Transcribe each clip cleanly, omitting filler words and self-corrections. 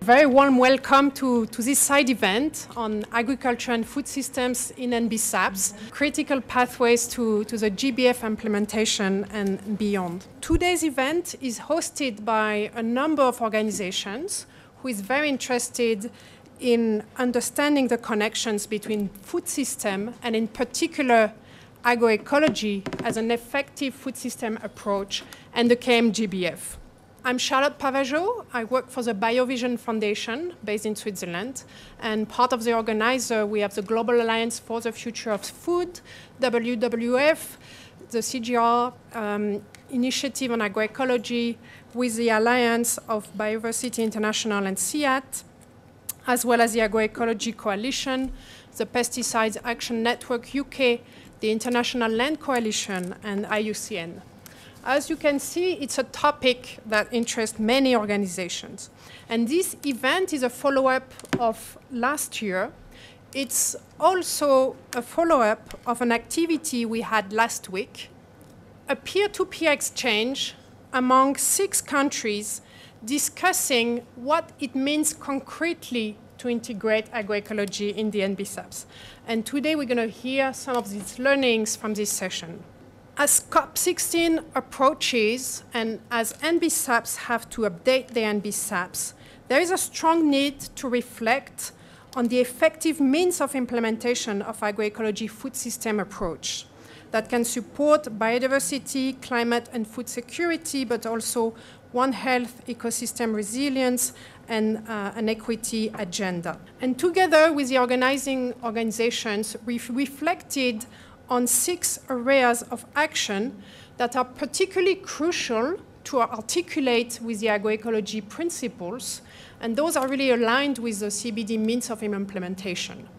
Very warm welcome to this side event on agriculture and food systems in NBSAPs, critical pathways to the GBF implementation and beyond. Today's event is hosted by a number of organizations who is very interested in understanding the connections between food system and in particular agroecology as an effective food system approach and the KM-GBF. I'm Charlotte Pavageau. I work for the Biovision Foundation based in Switzerland. And part of the organizer, we have the Global Alliance for the Future of Food, WWF, the CGR Initiative on Agroecology with the Alliance of Biodiversity International and SEAT, as well as the Agroecology Coalition, the Pesticides Action Network UK, the International Land Coalition, and IUCN. As you can see, it's a topic that interests many organizations. And this event is a follow-up of last year. It's also a follow-up of an activity we had last week, a peer-to-peer exchange among 6 countries discussing what it means concretely to integrate agroecology in the NBSAPs. And today we're going to hear some of these learnings from this session. As COP16 approaches and as NBSAPs have to update their NBSAPs, there is a strong need to reflect on the effective means of implementation of agroecology food system approach that can support biodiversity, climate and food security, but also One Health, ecosystem resilience, and an equity agenda. And together with the organizing organizations, we've reflected on 6 areas of action that are particularly crucial to articulate with the agroecology principles, and those are really aligned with the CBD means of implementation.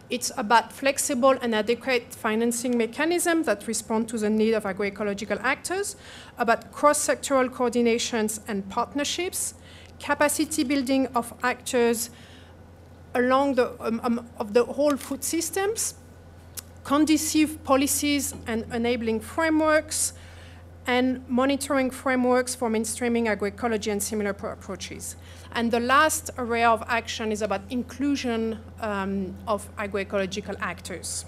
It's about flexible and adequate financing mechanisms that respond to the need of agroecological actors, about cross-sectoral coordinations and partnerships, capacity building of actors along of the whole food systems, conducive policies and enabling frameworks, and monitoring frameworks for mainstreaming agroecology and similar approaches. And the last area of action is about inclusion of agroecological actors.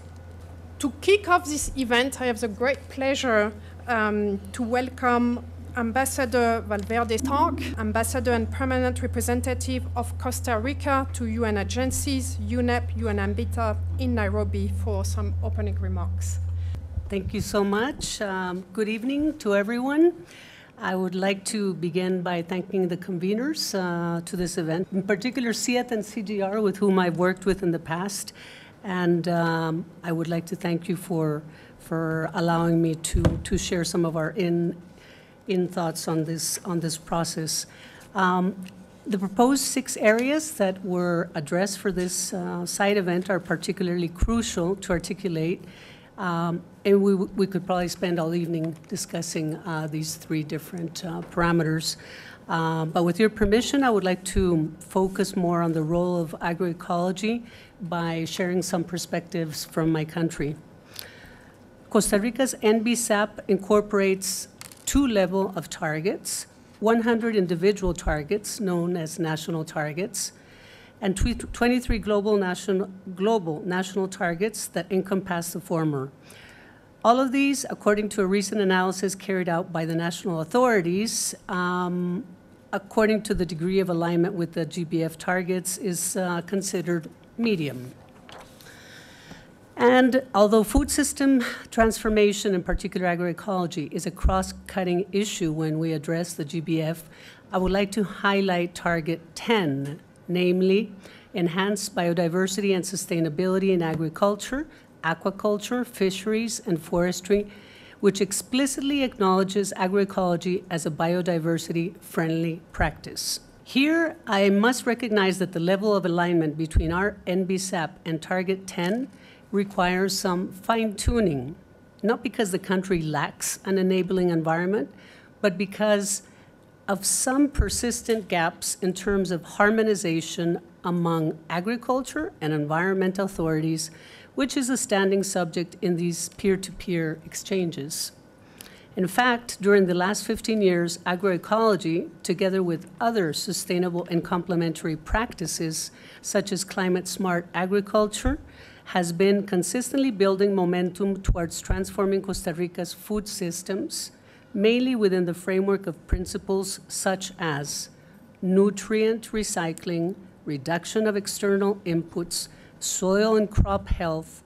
To kick off this event, I have the great pleasure to welcome Ambassador Valverde Stark, Ambassador and Permanent Representative of Costa Rica to UN agencies, UNEP, UN-AMBITA in Nairobi for some opening remarks. Thank you so much. Good evening to everyone. I would like to begin by thanking the conveners to this event, in particular SEAT and CGR, with whom I've worked with in the past. And I would like to thank you for allowing me to share some of our in thoughts on this process. The proposed 6 areas that were addressed for this side event are particularly crucial to articulate, and we could probably spend all evening discussing these 3 different parameters. But with your permission, I would like to focus more on the role of agroecology by sharing some perspectives from my country. Costa Rica's NBSAP incorporates 2 levels of targets, 100 individual targets known as national targets, and 23 global national targets that encompass the former. All of these, according to a recent analysis carried out by the national authorities, according to the degree of alignment with the GBF targets, is considered medium. And although food system transformation, in particular agroecology, is a cross-cutting issue when we address the GBF, I would like to highlight target 10, namely enhance biodiversity and sustainability in agriculture, aquaculture, fisheries, and forestry, which explicitly acknowledges agroecology as a biodiversity-friendly practice. Here, I must recognize that the level of alignment between our NBSAP and target 10 requires some fine-tuning, not because the country lacks an enabling environment, but because of some persistent gaps in terms of harmonization among agriculture and environmental authorities, which is a standing subject in these peer-to-peer exchanges. In fact, during the last 15 years, agroecology, together with other sustainable and complementary practices, such as climate-smart agriculture, has been consistently building momentum towards transforming Costa Rica's food systems, mainly within the framework of principles such as nutrient recycling, reduction of external inputs, soil and crop health,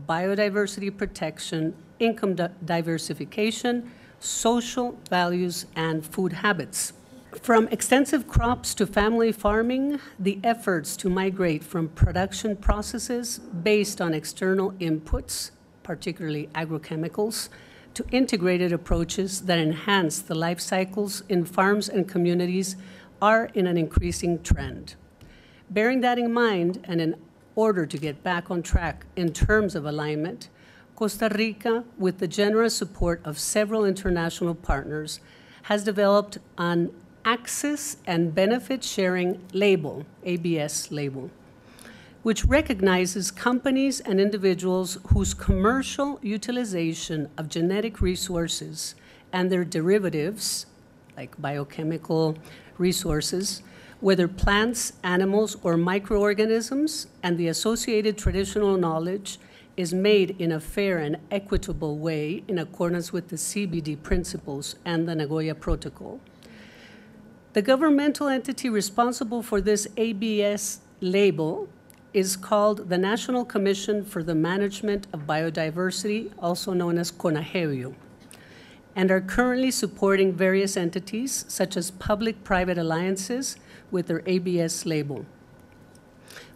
biodiversity protection, income diversification, social values, and food habits. From extensive crops to family farming, the efforts to migrate from production processes based on external inputs, particularly agrochemicals, to integrated approaches that enhance the life cycles in farms and communities are in an increasing trend. Bearing that in mind, and in order to get back on track in terms of alignment, Costa Rica, with the generous support of several international partners, has developed an Access and Benefit Sharing Label, ABS label, which recognizes companies and individuals whose commercial utilization of genetic resources and their derivatives, like biochemical resources, whether plants, animals, or microorganisms, and the associated traditional knowledge is made in a fair and equitable way in accordance with the CBD principles and the Nagoya Protocol. The governmental entity responsible for this ABS label is called the National Commission for the Management of Biodiversity, also known as CONAGEBIO, and are currently supporting various entities, such as public-private alliances, with their ABS label.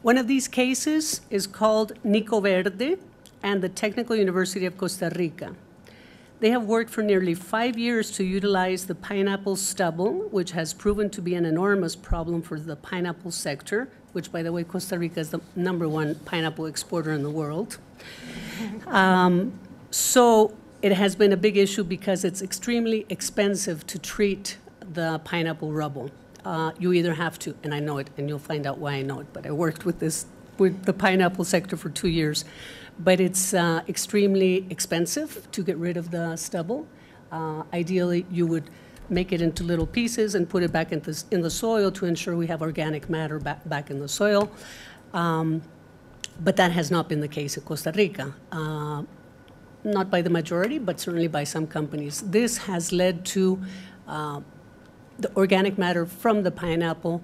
One of these cases is called Nico Verde and the Technical University of Costa Rica. They have worked for nearly 5 years to utilize the pineapple stubble, which has proven to be an enormous problem for the pineapple sector, which, by the way, Costa Rica is the #1 pineapple exporter in the world. So it has been a big issue because it's extremely expensive to treat the pineapple rubble. You either have to, and I know it, and you'll find out why I know it, but I worked with the pineapple sector for 2 years. But it's extremely expensive to get rid of the stubble. Ideally, you would make it into little pieces and put it back in the soil to ensure we have organic matter back in the soil. But that has not been the case in Costa Rica. Not by the majority, but certainly by some companies. This has led to the organic matter from the pineapple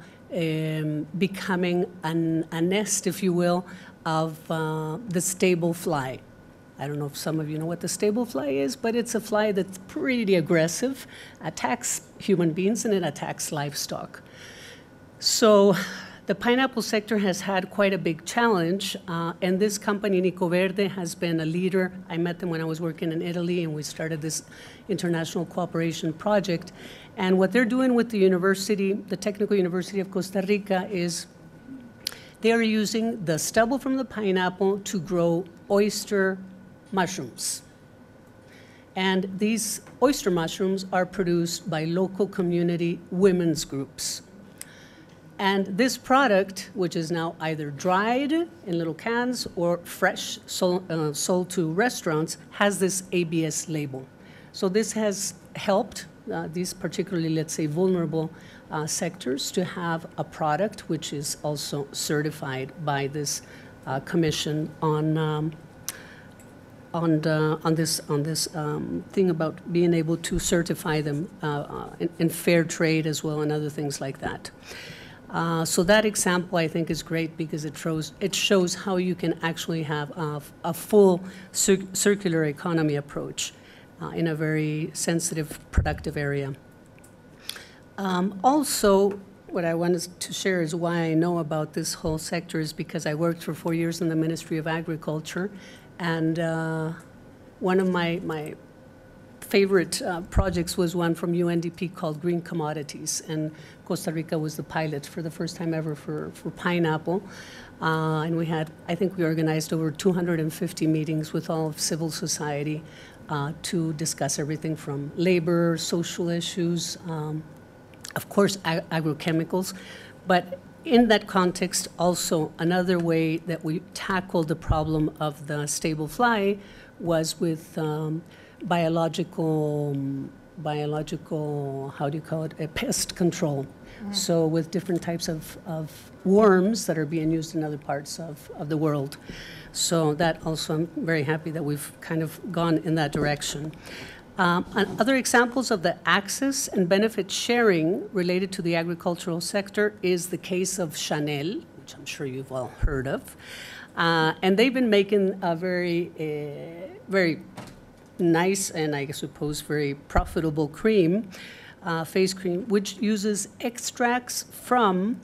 becoming a nest, if you will, of the stable fly. I don't know if some of you know what the stable fly is, but it's a fly that's pretty aggressive, attacks human beings, and it attacks livestock. So the pineapple sector has had quite a big challenge, and this company, Nico Verde, has been a leader. I met them when I was working in Italy, and we started this international cooperation project. And what they're doing with the university, the Technical University of Costa Rica, is they are using the stubble from the pineapple to grow oyster mushrooms. And these oyster mushrooms are produced by local community women's groups. And this product, which is now either dried in little cans or fresh, sold to restaurants, has this ABS label. So this has helped these particularly, let's say, vulnerable sectors to have a product which is also certified by this commission on this thing about being able to certify them in fair trade as well and other things like that. So that example, I think, is great because it shows how you can actually have a full circular economy approach in a very sensitive, productive area. Also, what I wanted to share is why I know about this whole sector is because I worked for 4 years in the Ministry of Agriculture, and one of my favorite projects was one from UNDP called Green Commodities, and Costa Rica was the pilot for the first time ever for pineapple. And we had, I think we organized over 250 meetings with all of civil society to discuss everything from labor, social issues, of course, agrochemicals. But in that context, also, another way that we tackled the problem of the stable fly was with biological, how do you call it, a pest control. So with different types of worms that are being used in other parts of the world. So that also, I'm very happy that we've kind of gone in that direction. Other examples of the access and benefit sharing related to the agricultural sector is the case of Chanel, which I'm sure you've all heard of. And they've been making a very nice and I suppose very profitable cream, face cream, which uses extracts from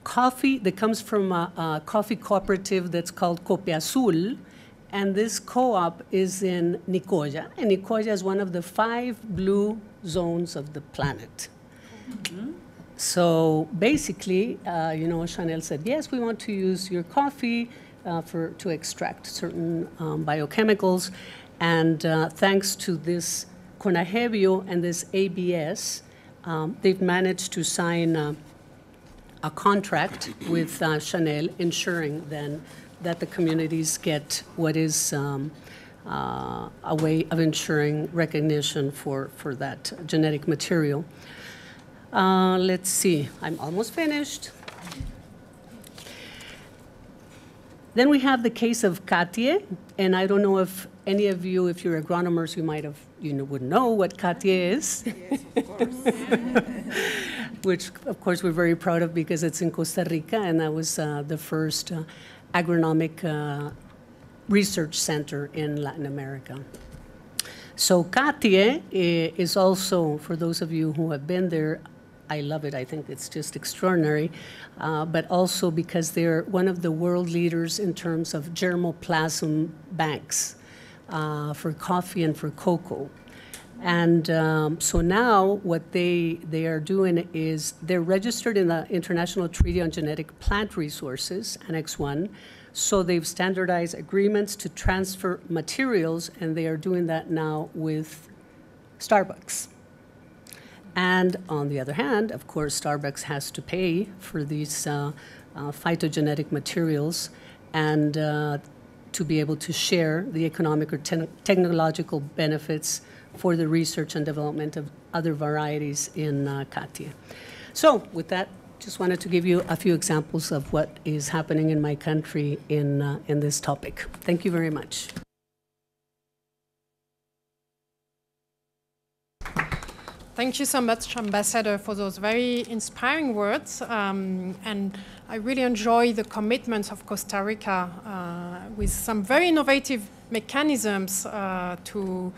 coffee that comes from a coffee cooperative that's called Copi Azul. And this co-op is in Nicoya. And Nicoya is one of the 5 blue zones of the planet. Mm-hmm. So basically, Chanel said, yes, we want to use your coffee to extract certain biochemicals. And thanks to this CONAHEBIO and this ABS, they've managed to sign a contract with Chanel, ensuring then that the communities get what is a way of ensuring recognition for that genetic material. Let's see, I'm almost finished. Then we have the case of Katie, and I don't know if any of you, if you're agronomers, would know what Katie is. Yes, of course. Which, of course, we're very proud of because it's in Costa Rica, and that was the first agronomic research center in Latin America. So Katie is also, for those of you who have been there, I love it. I think it's just extraordinary, but also because they're one of the world leaders in terms of germplasm banks for coffee and for cocoa. And so now what they are doing is they're registered in the International Treaty on Genetic Plant Resources, Annex 1. So they've standardized agreements to transfer materials, and they are doing that now with Starbucks. And on the other hand, of course, Starbucks has to pay for these phytogenetic materials and to be able to share the economic or technological benefits for the research and development of other varieties in Katia. So with that, just wanted to give you a few examples of what is happening in my country in this topic. Thank you very much. Thank you so much, Ambassador, for those very inspiring words. And I really enjoy the commitment of Costa Rica with some very innovative mechanisms to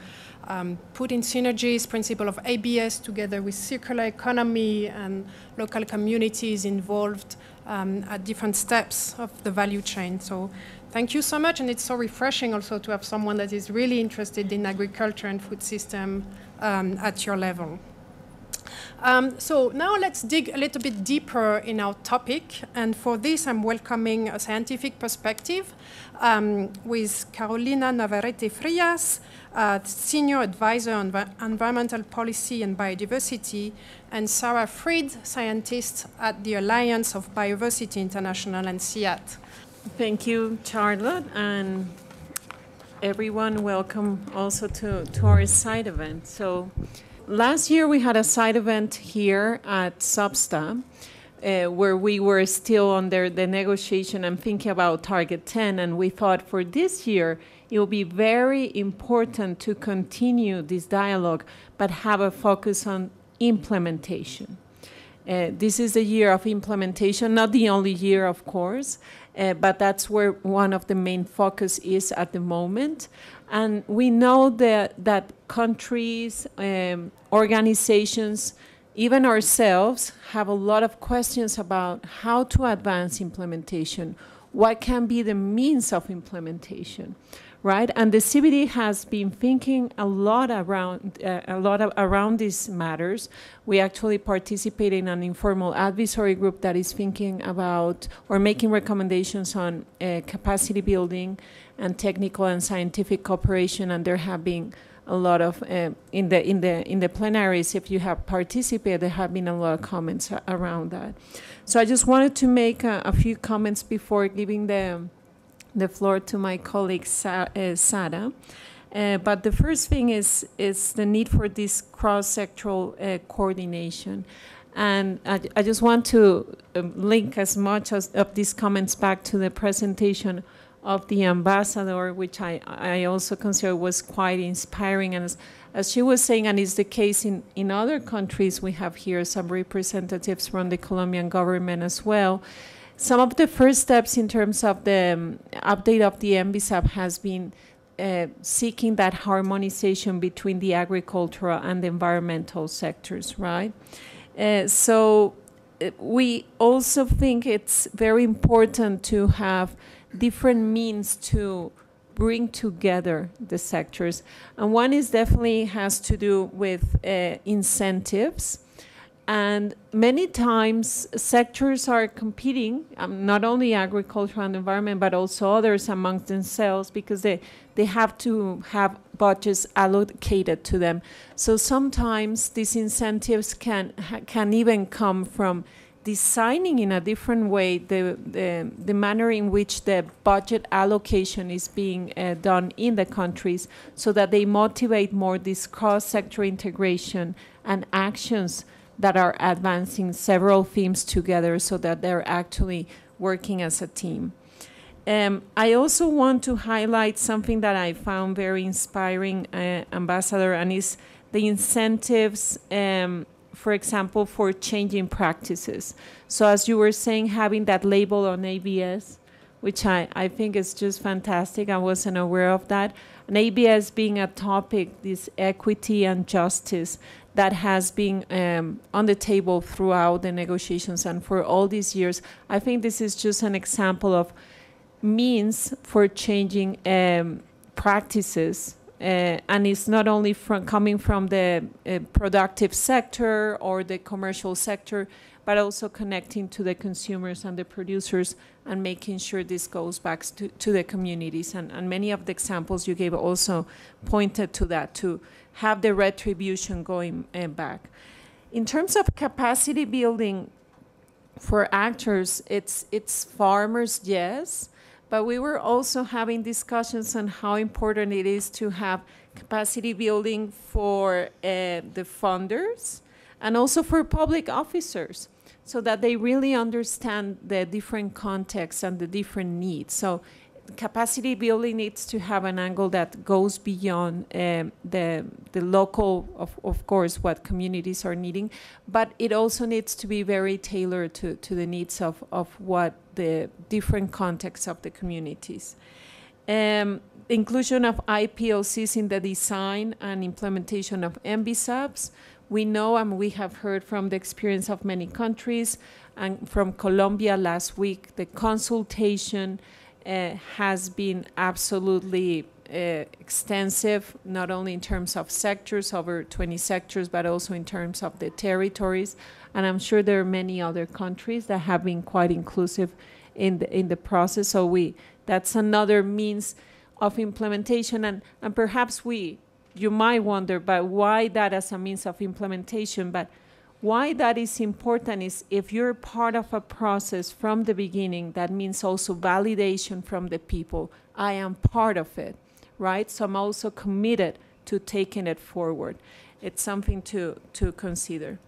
put in synergies, principle of ABS together with circular economy and local communities involved at different steps of the value chain. So thank you so much, and it's so refreshing also to have someone that is really interested in agriculture and food system at your level. So now let's dig a little bit deeper in our topic, and for this I'm welcoming a scientific perspective with Carolina Navarrete Frias, Senior Advisor on Environmental Policy and Biodiversity, and Sarah Fried, Scientist at the Alliance of Biodiversity International and CIAT. Thank you, Charlotte, and everyone, welcome also to our side event. So last year we had a side event here at SBSTA where we were still under the negotiation and thinking about Target 10, and we thought for this year it will be very important to continue this dialogue but have a focus on implementation. This is the year of implementation, not the only year, of course, but that's where one of the main focus is at the moment. And we know that countries, organizations, even ourselves have a lot of questions about how to advance implementation, what can be the means of implementation, right? And the CBD has been thinking a lot around these matters. We actually participate in an informal advisory group that is thinking about or making recommendations on capacity building and technical and scientific cooperation, and there have been a lot of in the plenaries, if you have participated, there have been a lot of comments around that. So I just wanted to make a few comments before giving the floor to my colleague Sarah. But the first thing is the need for this cross-sectoral coordination. And I just want to link as much of these comments back to the presentation of the ambassador, which I also consider was quite inspiring. And as she was saying, and it's the case in other countries, we have here some representatives from the Colombian government as well. Some of the first steps in terms of the update of the NBSAP has been seeking that harmonization between the agricultural and the environmental sectors, right? So we also think it's very important to have different means to bring together the sectors. And one is definitely has to do with incentives. And many times sectors are competing, not only agriculture and environment, but also others amongst themselves, because they have to have budgets allocated to them. So sometimes these incentives can even come from designing in a different way the manner in which the budget allocation is being done in the countries, so that they motivate more this cross-sector integration and actions that are advancing several themes together, so that they're actually working as a team. I also want to highlight something that I found very inspiring, Ambassador, and is the incentives, for example, for changing practices. So as you were saying, having that label on ABS, which I think is just fantastic. I wasn't aware of that. And ABS being a topic, this equity and justice, that has been on the table throughout the negotiations and for all these years. I think this is just an example of means for changing practices. And it's not only coming from the productive sector or the commercial sector, but also connecting to the consumers and the producers and making sure this goes back to the communities. And many of the examples you gave also pointed to that, to have the retribution going back. In terms of capacity building for actors, it's farmers, yes, but we were also having discussions on how important it is to have capacity building for the funders and also for public officers, so that they really understand the different contexts and the different needs. So capacity building needs to have an angle that goes beyond the local, of course, what communities are needing, but it also needs to be very tailored to the needs of what the different contexts of the communities. Inclusion of IPOCs in the design and implementation of NBSAPs. We know, and we have heard from the experience of many countries, and from Colombia last week, the consultation has been absolutely extensive, not only in terms of sectors, over 20 sectors, but also in terms of the territories. And I'm sure there are many other countries that have been quite inclusive in the process. So that's another means of implementation. And perhaps you might wonder, but why that as a means of implementation? But why that is important is if you're part of a process from the beginning, that means also validation from the people. I am part of it, right? So I'm also committed to taking it forward. It's something to consider.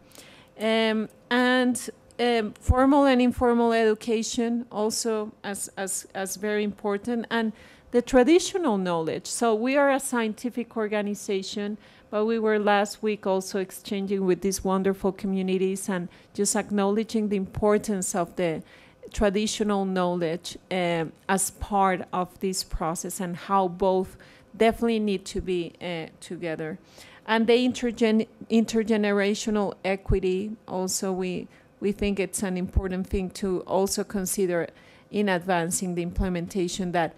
Formal and informal education also as very important. And the traditional knowledge. So we are a scientific organization, but we were last week also exchanging with these wonderful communities and just acknowledging the importance of the traditional knowledge as part of this process, and how both definitely need to be together. And the intergenerational equity also, we think it's an important thing to also consider in advancing the implementation, that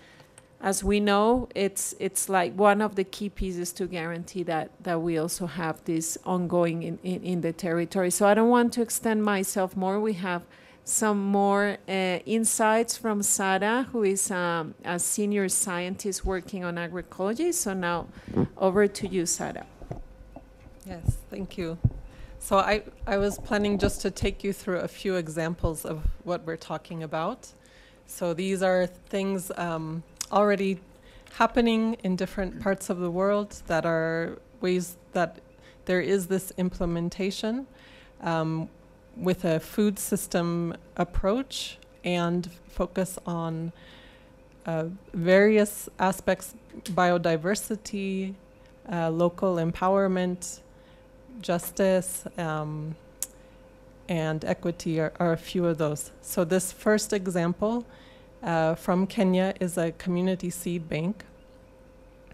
as we know, it's like one of the key pieces to guarantee that we also have this ongoing in the territory. So I don't want to extend myself more. We have some more insights from Sara, who is a senior scientist working on agroecology. So now over to you, Sara. Yes, thank you. So I was planning just to take you through a few examples of what we're talking about. So these are things already happening in different parts of the world that are ways that there is this implementation with a food system approach and focus on various aspects: biodiversity, local empowerment, justice, and equity are a few of those. So this first example from Kenya is a community seed bank.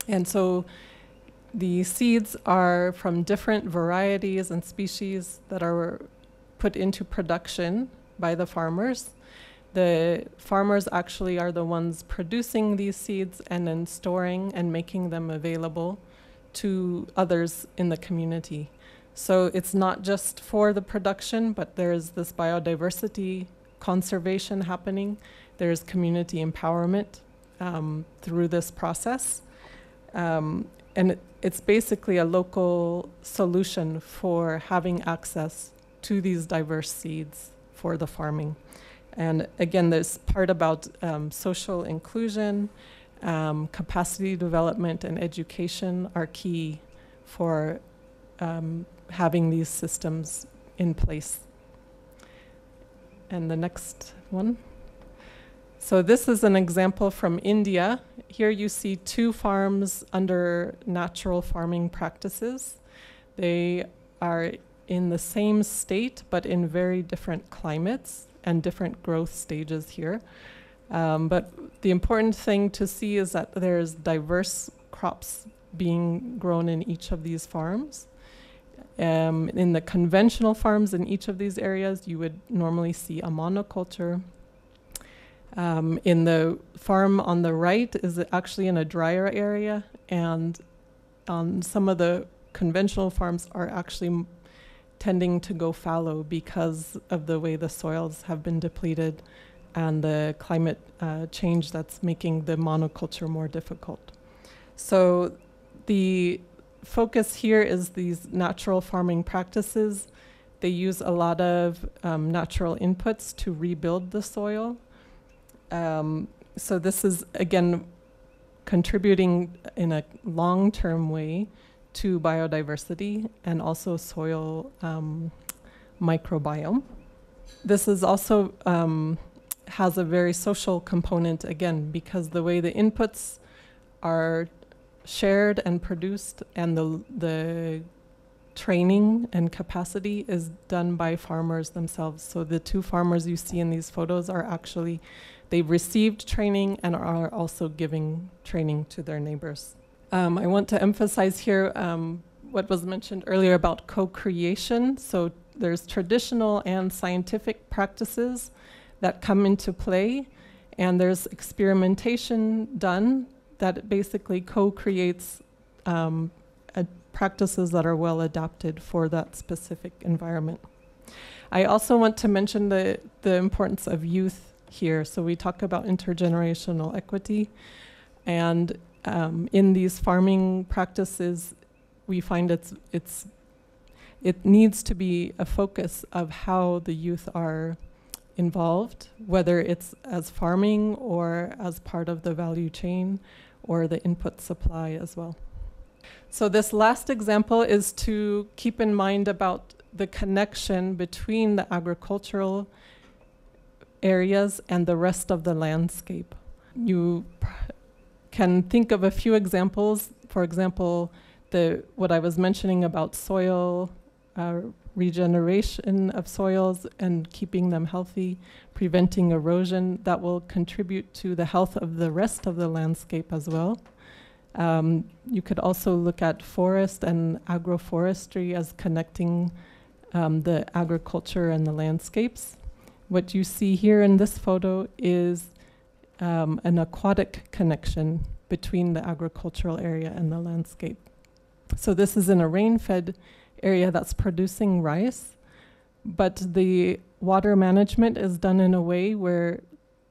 And so the seeds are from different varieties and species that are put into production by the farmers. The farmers actually are the ones producing these seeds and then storing and making them available to others in the community. So it's not just for the production, but there's this biodiversity conservation happening. There's community empowerment through this process. And it's basically a local solution for having access to these diverse seeds for the farming. And again, this part about social inclusion, capacity development, and education are key for having these systems in place. And the next one. So this is an example from India. Here you see two farms under natural farming practices. They are in the same state, but in very different climates and different growth stages here. But the important thing to see is that there's diverse crops being grown in each of these farms. In the conventional farms in each of these areas, you would normally see a monoculture. In the farm on the right is actually in a drier area, and some of the conventional farms are actually tending to go fallow because of the way the soils have been depleted and the climate change that's making the monoculture more difficult. So the focus here is these natural farming practices. They use a lot of natural inputs to rebuild the soil. So this is, again, contributing in a long-term way to biodiversity and also soil microbiome. This is also has a very social component, again, because the way the inputs are shared and produced and the training and capacity is done by farmers themselves. So the two farmers you see in these photos are actually, they've received training and are also giving training to their neighbors. I want to emphasize here what was mentioned earlier about co-creation. So there's traditional and scientific practices that come into play, and there's experimentation done that basically co-creates practices that are well adapted for that specific environment. I also want to mention the importance of youth here. So we talk about intergenerational equity, and in these farming practices, we find it needs to be a focus of how the youth are involved, whether it's as farming or as part of the value chain or the input supply as well. So this last example is to keep in mind about the connection between the agricultural areas and the rest of the landscape. You can think of a few examples. For example, what I was mentioning about soil regeneration of soils and keeping them healthy, preventing erosion, that will contribute to the health of the rest of the landscape as well. You could also look at forest and agroforestry as connecting the agriculture and the landscapes. What you see here in this photo is an aquatic connection between the agricultural area and the landscape. So this is in a rain-fed area that's producing rice, but the water management is done in a way where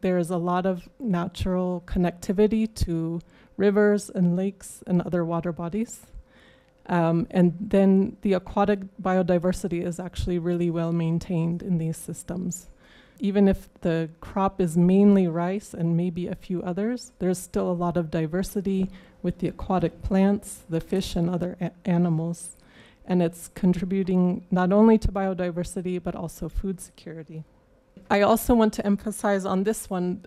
there is a lot of natural connectivity to rivers and lakes and other water bodies. And then the aquatic biodiversity is actually really well maintained in these systems. even if the crop is mainly rice and maybe a few others, there's still a lot of diversity with the aquatic plants, the fish and other animals. And it's contributing not only to biodiversity, but also food security. I also want to emphasize on this one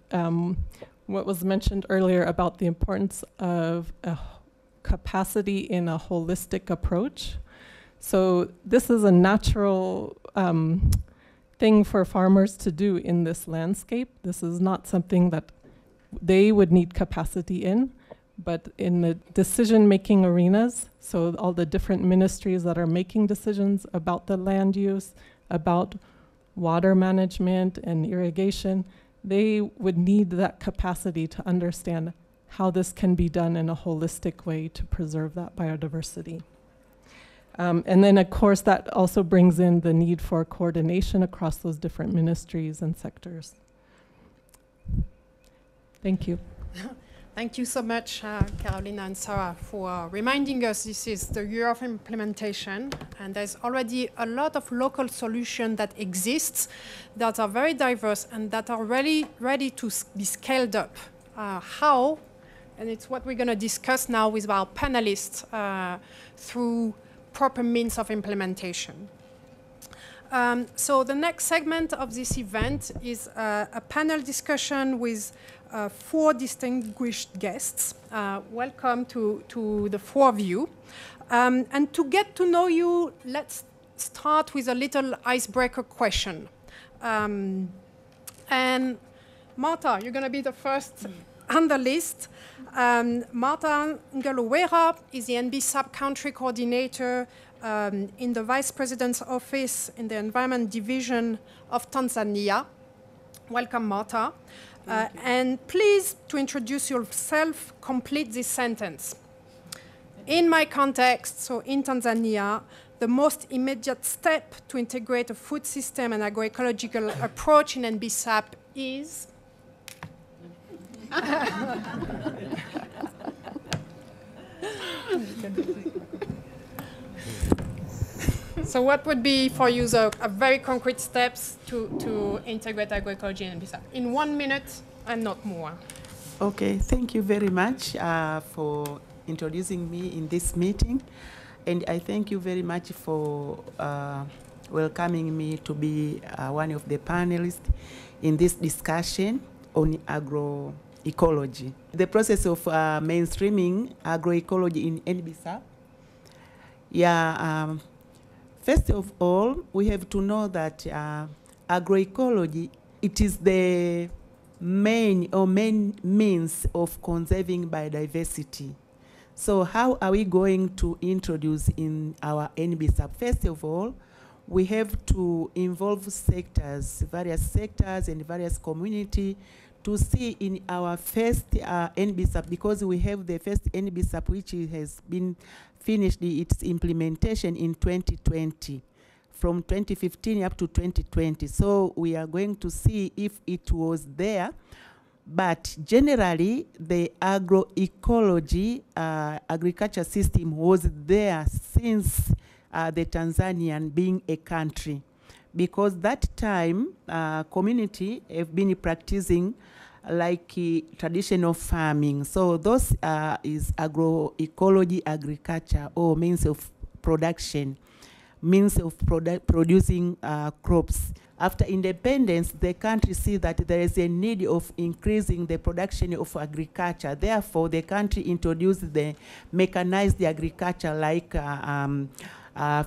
what was mentioned earlier about the importance of a capacity in a holistic approach. So this is a natural thing for farmers to do in this landscape. This is not something that they would need capacity in, but in the decision-making arenas, so all the different ministries that are making decisions about the land use, about water management and irrigation, they would need that capacity to understand how this can be done in a holistic way to preserve that biodiversity. And then, of course, that also brings in the need for coordination across those different ministries and sectors. Thank you. Thank you so much, Carolina and Sarah, for reminding us this is the year of implementation, and there's already a lot of local solutions that exist that are very diverse and that are really ready to be scaled up. How? And it's what we're going to discuss now with our panelists through proper means of implementation. So the next segment of this event is a panel discussion with 4 distinguished guests. Welcome to the 4 of you. And to get to know you, let's start with a little icebreaker question. And Marta, you're going to be the first on the list. Marta Ngalowera is the NBSAP country coordinator in the Vice President's office in the Environment Division of Tanzania. Welcome, Marta. And please, to introduce yourself, complete this sentence. In my context, so in Tanzania, the most immediate step to integrate a food system and agroecological approach in NBSAP is... So what would be for you the very concrete steps to integrate agroecology in NBSAP? In 1 minute and not more. Okay, thank you very much for introducing me in this meeting. And I thank you very much for welcoming me to be one of the panelists in this discussion on agroecology. The process of mainstreaming agroecology in NBSAP. First of all, we have to know that agroecology, it is the main means of conserving biodiversity. So how are we going to introduce in our NBSAP? First of all, we have to involve sectors, various sectors and various community to see in our first NBSAP, because we have the first NBSAP which has been finished its implementation in 2020, from 2015 up to 2020. So we are going to see if it was there. But generally, the agroecology agriculture system was there since the Tanzanian being a country, because that time community have been practicing like traditional farming. So those is agroecology agriculture, or means of production, means of producing crops. After independence, the country see that there is a need of increasing the production of agriculture. Therefore, the country introduced the mechanized agriculture, like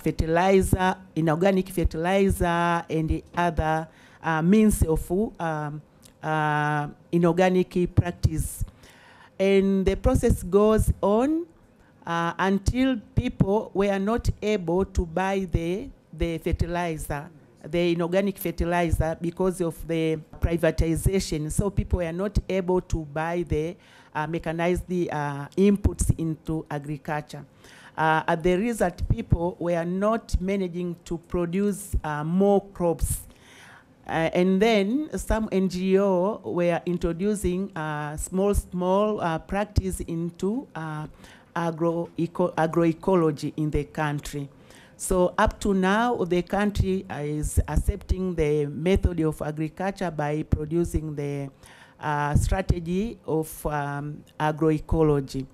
fertilizer, inorganic fertilizer, and the other means of inorganic practice. And the process goes on until people were not able to buy the fertilizer, the inorganic fertilizer, because of the privatization. So people were not able to buy the mechanized inputs into agriculture. At the result, people were not managing to produce more crops. And then some NGO were introducing small practice into agroecology in the country. So up to now, the country is accepting the method of agriculture by producing the strategy of agroecology.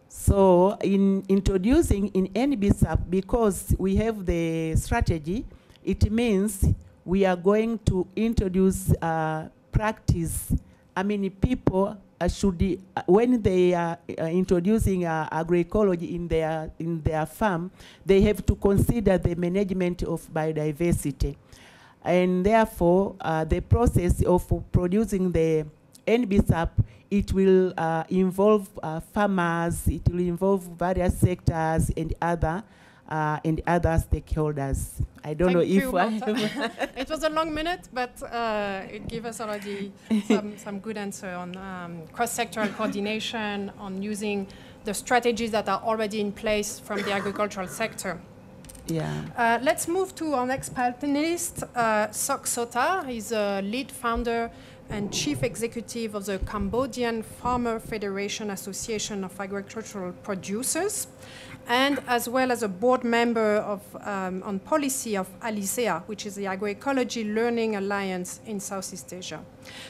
So in introducing in NBSAP, because we have the strategy, it means we are going to introduce practice. I mean, people should, when they are introducing agroecology in their farm, they have to consider the management of biodiversity. And therefore, the process of producing the NBSAP, it will involve farmers, it will involve various sectors and other stakeholders. I don't know if it was a long minute, but it gave us already some good answer on cross-sectoral coordination, on using the strategies that are already in place from the agricultural sector. Yeah. Let's move to our next panelist, Sok Sota. He's a lead founder and chief executive of the Cambodian Farmer Federation Association of Agricultural Producers, and as well as a board member of, on policy of ALISEA, which is the Agroecology Learning Alliance in Southeast Asia.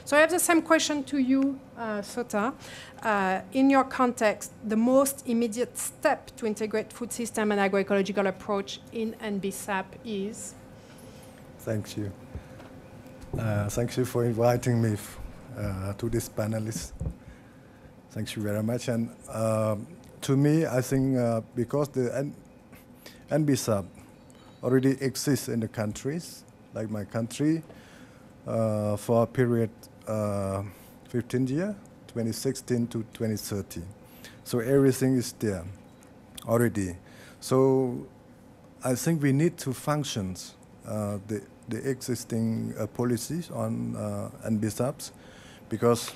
So I have the same question to you, Sota. In your context, the most immediate step to integrate food system and agroecological approach in NBSAP is? Thank you. Thank you for inviting me to this panelist. Thank you very much. And to me, I think because the NBSAP already exists in the countries, like my country, for a period 15 years, 2016 to 2030. So everything is there already. So I think we need to function the existing policies on NBSAPs, because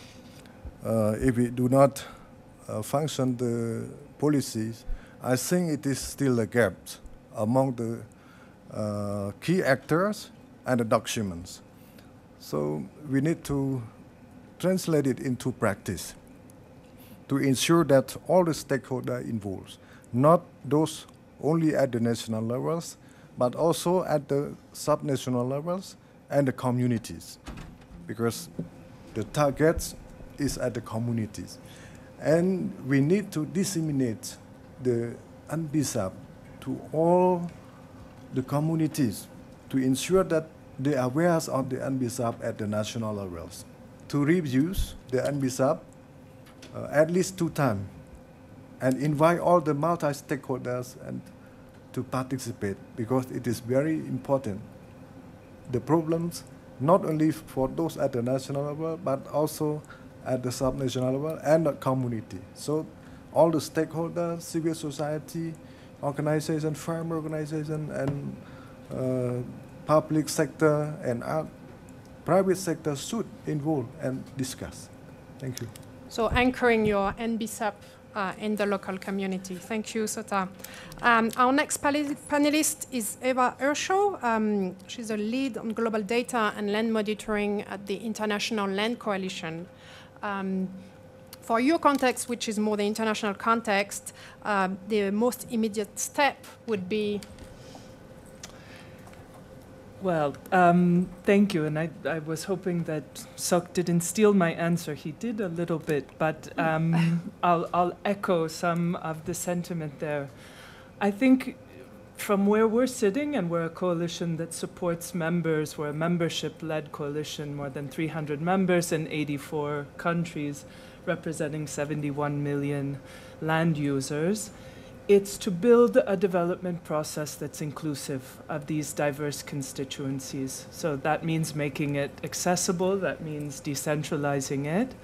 if we do not function the policies, I think it is still a gap among the key actors and the documents. So we need to translate it into practice to ensure that all the stakeholders involved, not those only at the national levels, but also at the subnational levels and the communities, because the target is at the communities. And we need to disseminate the NBSAP to all the communities to ensure that they are aware of the NBSAP at the national levels. To review the NBSAP at least 2 times and invite all the multi-stakeholders and to participate, because it is very important. The problems, not only for those at the national level, but also at the subnational level and the community. So all the stakeholders, civil society, organization, farmer organization, and public sector and private sector should involve and discuss. Thank you. So anchoring your NBSAP in the local community. Thank you, Sota. Our next panelist is Eva Ershow. She's a lead on global data and land monitoring at the International Land Coalition. For your context, which is more the international context, the most immediate step would be? Well, thank you. And I was hoping that Sok didn't steal my answer. He did a little bit, but I'll echo some of the sentiment there. I think from where we're sitting, and we're a coalition that supports members, we're a membership-led coalition, more than 300 members in 84 countries, representing 71 million land users. It's to build a development process that's inclusive of these diverse constituencies. So that means making it accessible, that means decentralizing it,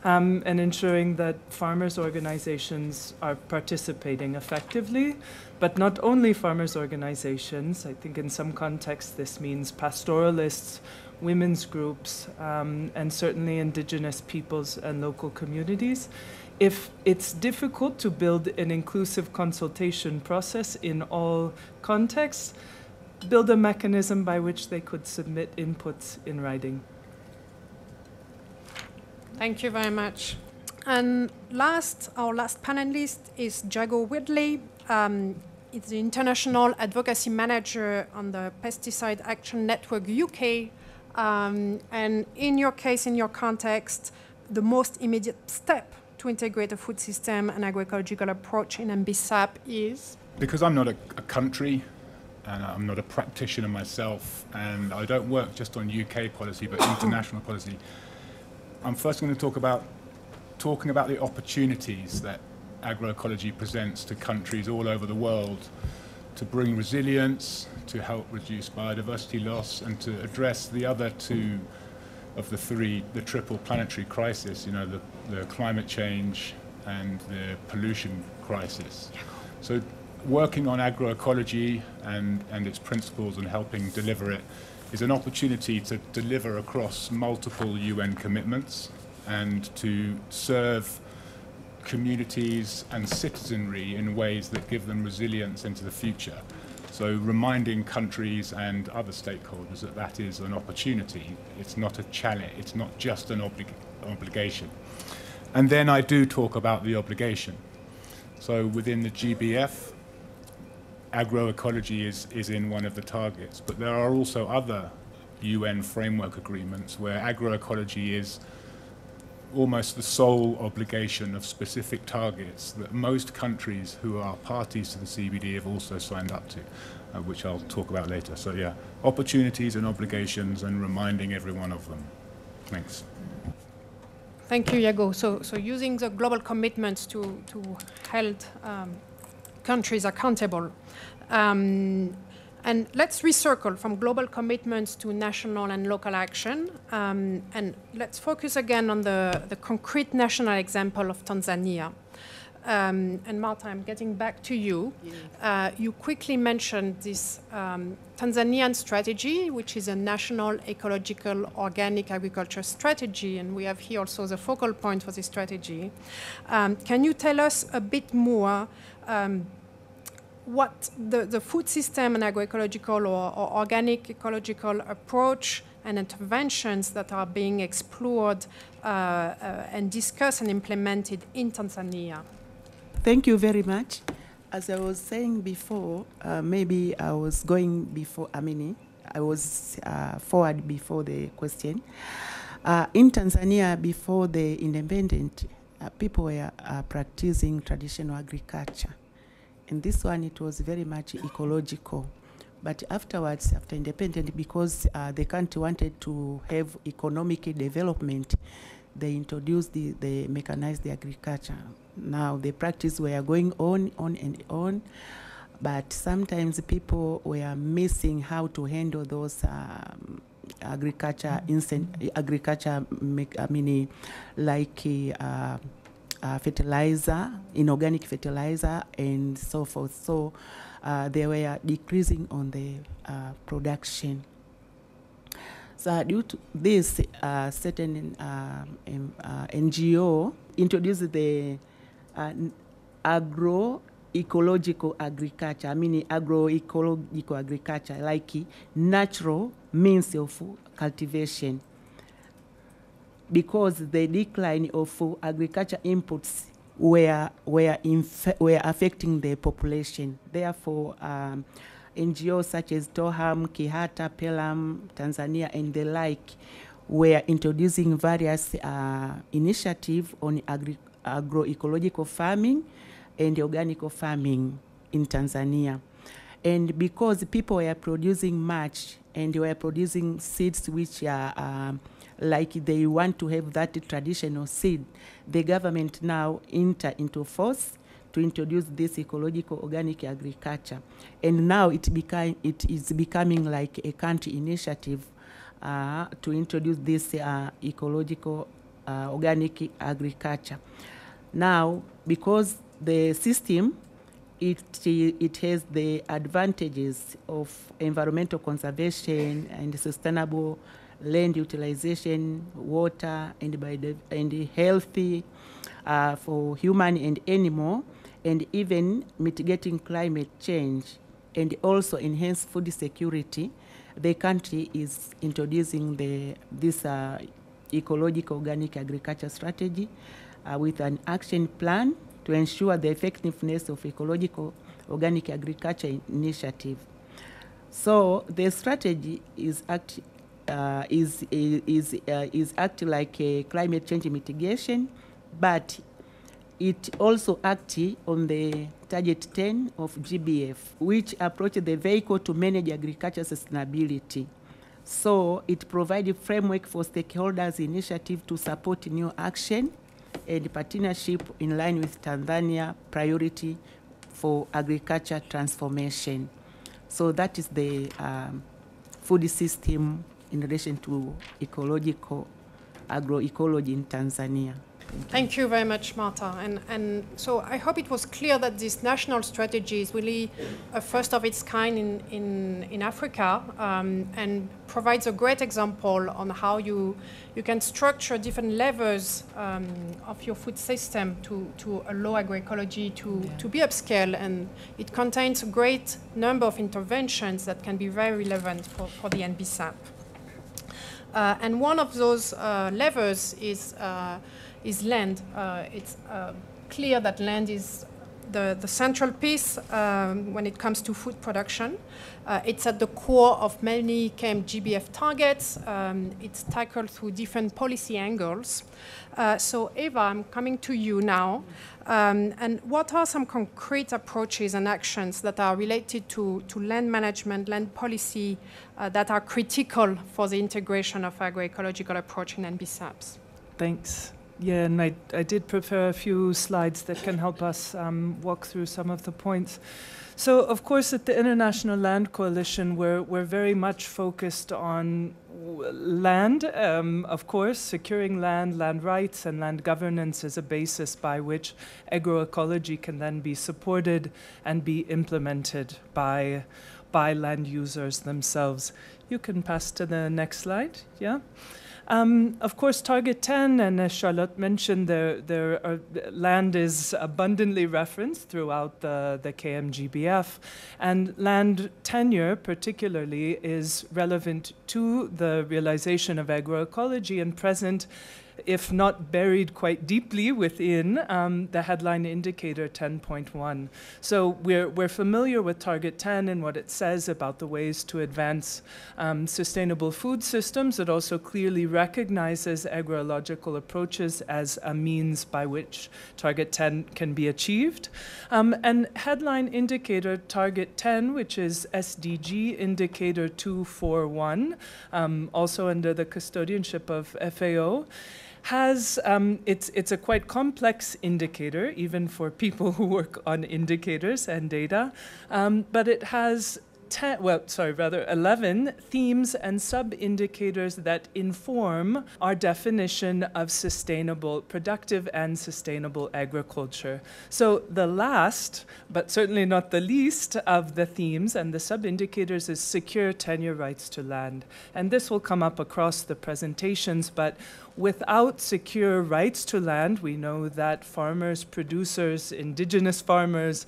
and ensuring that farmers' organizations are participating effectively, but not only farmers' organizations. I think in some contexts this means pastoralists, women's groups, and certainly indigenous peoples and local communities. If it's difficult to build an inclusive consultation process in all contexts, build a mechanism by which they could submit inputs in writing. Thank you very much. And our last panelist is Jago Whitley. is the International Advocacy Manager on the Pesticide Action Network UK. And in your case, in your context, the most immediate step to integrate a food system and agroecological approach in NBSAP is? Because I'm not a country, and I'm not a practitioner myself, and I don't work just on UK policy, but international policy, I'm first going to talking about the opportunities that agroecology presents to countries all over the world to bring resilience, to help reduce biodiversity loss, and to address the other two of the three, the triple planetary crisis, you know, the climate change and the pollution crisis. So working on agroecology and its principles and helping deliver it is an opportunity to deliver across multiple UN commitments and to serve communities and citizenry in ways that give them resilience into the future. So reminding countries and other stakeholders that that is an opportunity. It's not a challenge. It's not just an obligation. And then I do talk about the obligation. So within the GBF, agroecology is in one of the targets, but there are also other UN framework agreements where agroecology is almost the sole obligation of specific targets that most countries who are parties to the CBD have also signed up to, which I'll talk about later. So yeah, opportunities and obligations and reminding everyone of them. Thanks. Thank you, Iago. So using the global commitments to hold countries accountable. And let's recircle from global commitments to national and local action. And let's focus again on the concrete national example of Tanzania. And Marta, I'm getting back to you. You quickly mentioned this Tanzanian strategy, which is a national ecological organic agriculture strategy. And we have here also the focal point for this strategy. Can you tell us a bit more what the food system and agroecological or organic ecological approach and interventions that are being explored and discussed and implemented in Tanzania? Thank you very much. As I was saying before, maybe I was going before, I was forward before the question. In Tanzania, before the independence, people were practicing traditional agriculture. And this one, it was very much ecological. But afterwards, after independence, because the country wanted to have economic development, they introduced the mechanized agriculture. Now, the practice were going on and on, but sometimes people were missing how to handle those agriculture, like fertilizer, inorganic fertilizer, and so forth. So they were decreasing on the production. So due to this, certain NGO introduced the agroecological agriculture, agroecological agriculture, like natural means of cultivation. Because the decline of agriculture inputs were affecting the population. Therefore, NGOs such as Toham, Kihata, Pelam, Tanzania, and the like were introducing various initiatives on agroecological farming and organic farming in Tanzania. And because people were producing much and they were producing seeds which are like they want to have that traditional seed, the government now enter into force to introduce this ecological organic agriculture. And now it is becoming like a country initiative to introduce this ecological organic agriculture. Now, because the system, it has the advantages of environmental conservation and sustainable land utilization, water, and healthy for human and animal, and even mitigating climate change, and also enhance food security. The country is introducing this ecological organic agriculture strategy with an action plan to ensure the effectiveness of ecological organic agriculture initiative. So the strategy is act like a climate change mitigation, but it also acts on the target 10 of GBF, which approaches the vehicle to manage agriculture sustainability. So it provides a framework for stakeholders' initiative to support new action and partnership in line with Tanzania priority for agriculture transformation. So that is the food system in relation to ecological agroecology in Tanzania. Thank you very much, Marta. And so I hope it was clear that this national strategy is really a first of its kind in Africa, and provides a great example on how you can structure different levels of your food system to allow agroecology to be upscale. And it contains a great number of interventions that can be very relevant for the NBSAP. And one of those levers is land. It's clear that land is the central piece when it comes to food production. It's at the core of many GBF targets. It's tackled through different policy angles. So Eva, I'm coming to you now. And what are some concrete approaches and actions that are related to land management, land policy, that are critical for the integration of agroecological approach in NBSAPs? Thanks. Yeah, and I did prepare a few slides that can help us walk through some of the points. So, of course, at the International Land Coalition, we're very much focused on land, of course, securing land rights, and land governance as a basis by which agroecology can then be supported and be implemented by land users themselves. You can pass to the next slide, yeah? Of course, Target 10, and as Charlotte mentioned, land is abundantly referenced throughout the KMGBF, and land tenure particularly is relevant to the realization of agroecology and present, if not buried quite deeply within the headline indicator 10.1. So we're familiar with Target 10 and what it says about the ways to advance sustainable food systems. It also clearly recognizes agroecological approaches as a means by which Target 10 can be achieved. And headline indicator Target 10, which is SDG indicator 241, also under the custodianship of FAO, has, it's a quite complex indicator, even for people who work on indicators and data, but it has 11 themes and sub-indicators that inform our definition of sustainable, productive and sustainable agriculture. So the last, but certainly not the least, of the themes and the sub-indicators is secure tenure rights to land. And this will come up across the presentations, but without secure rights to land, we know that farmers, producers, indigenous farmers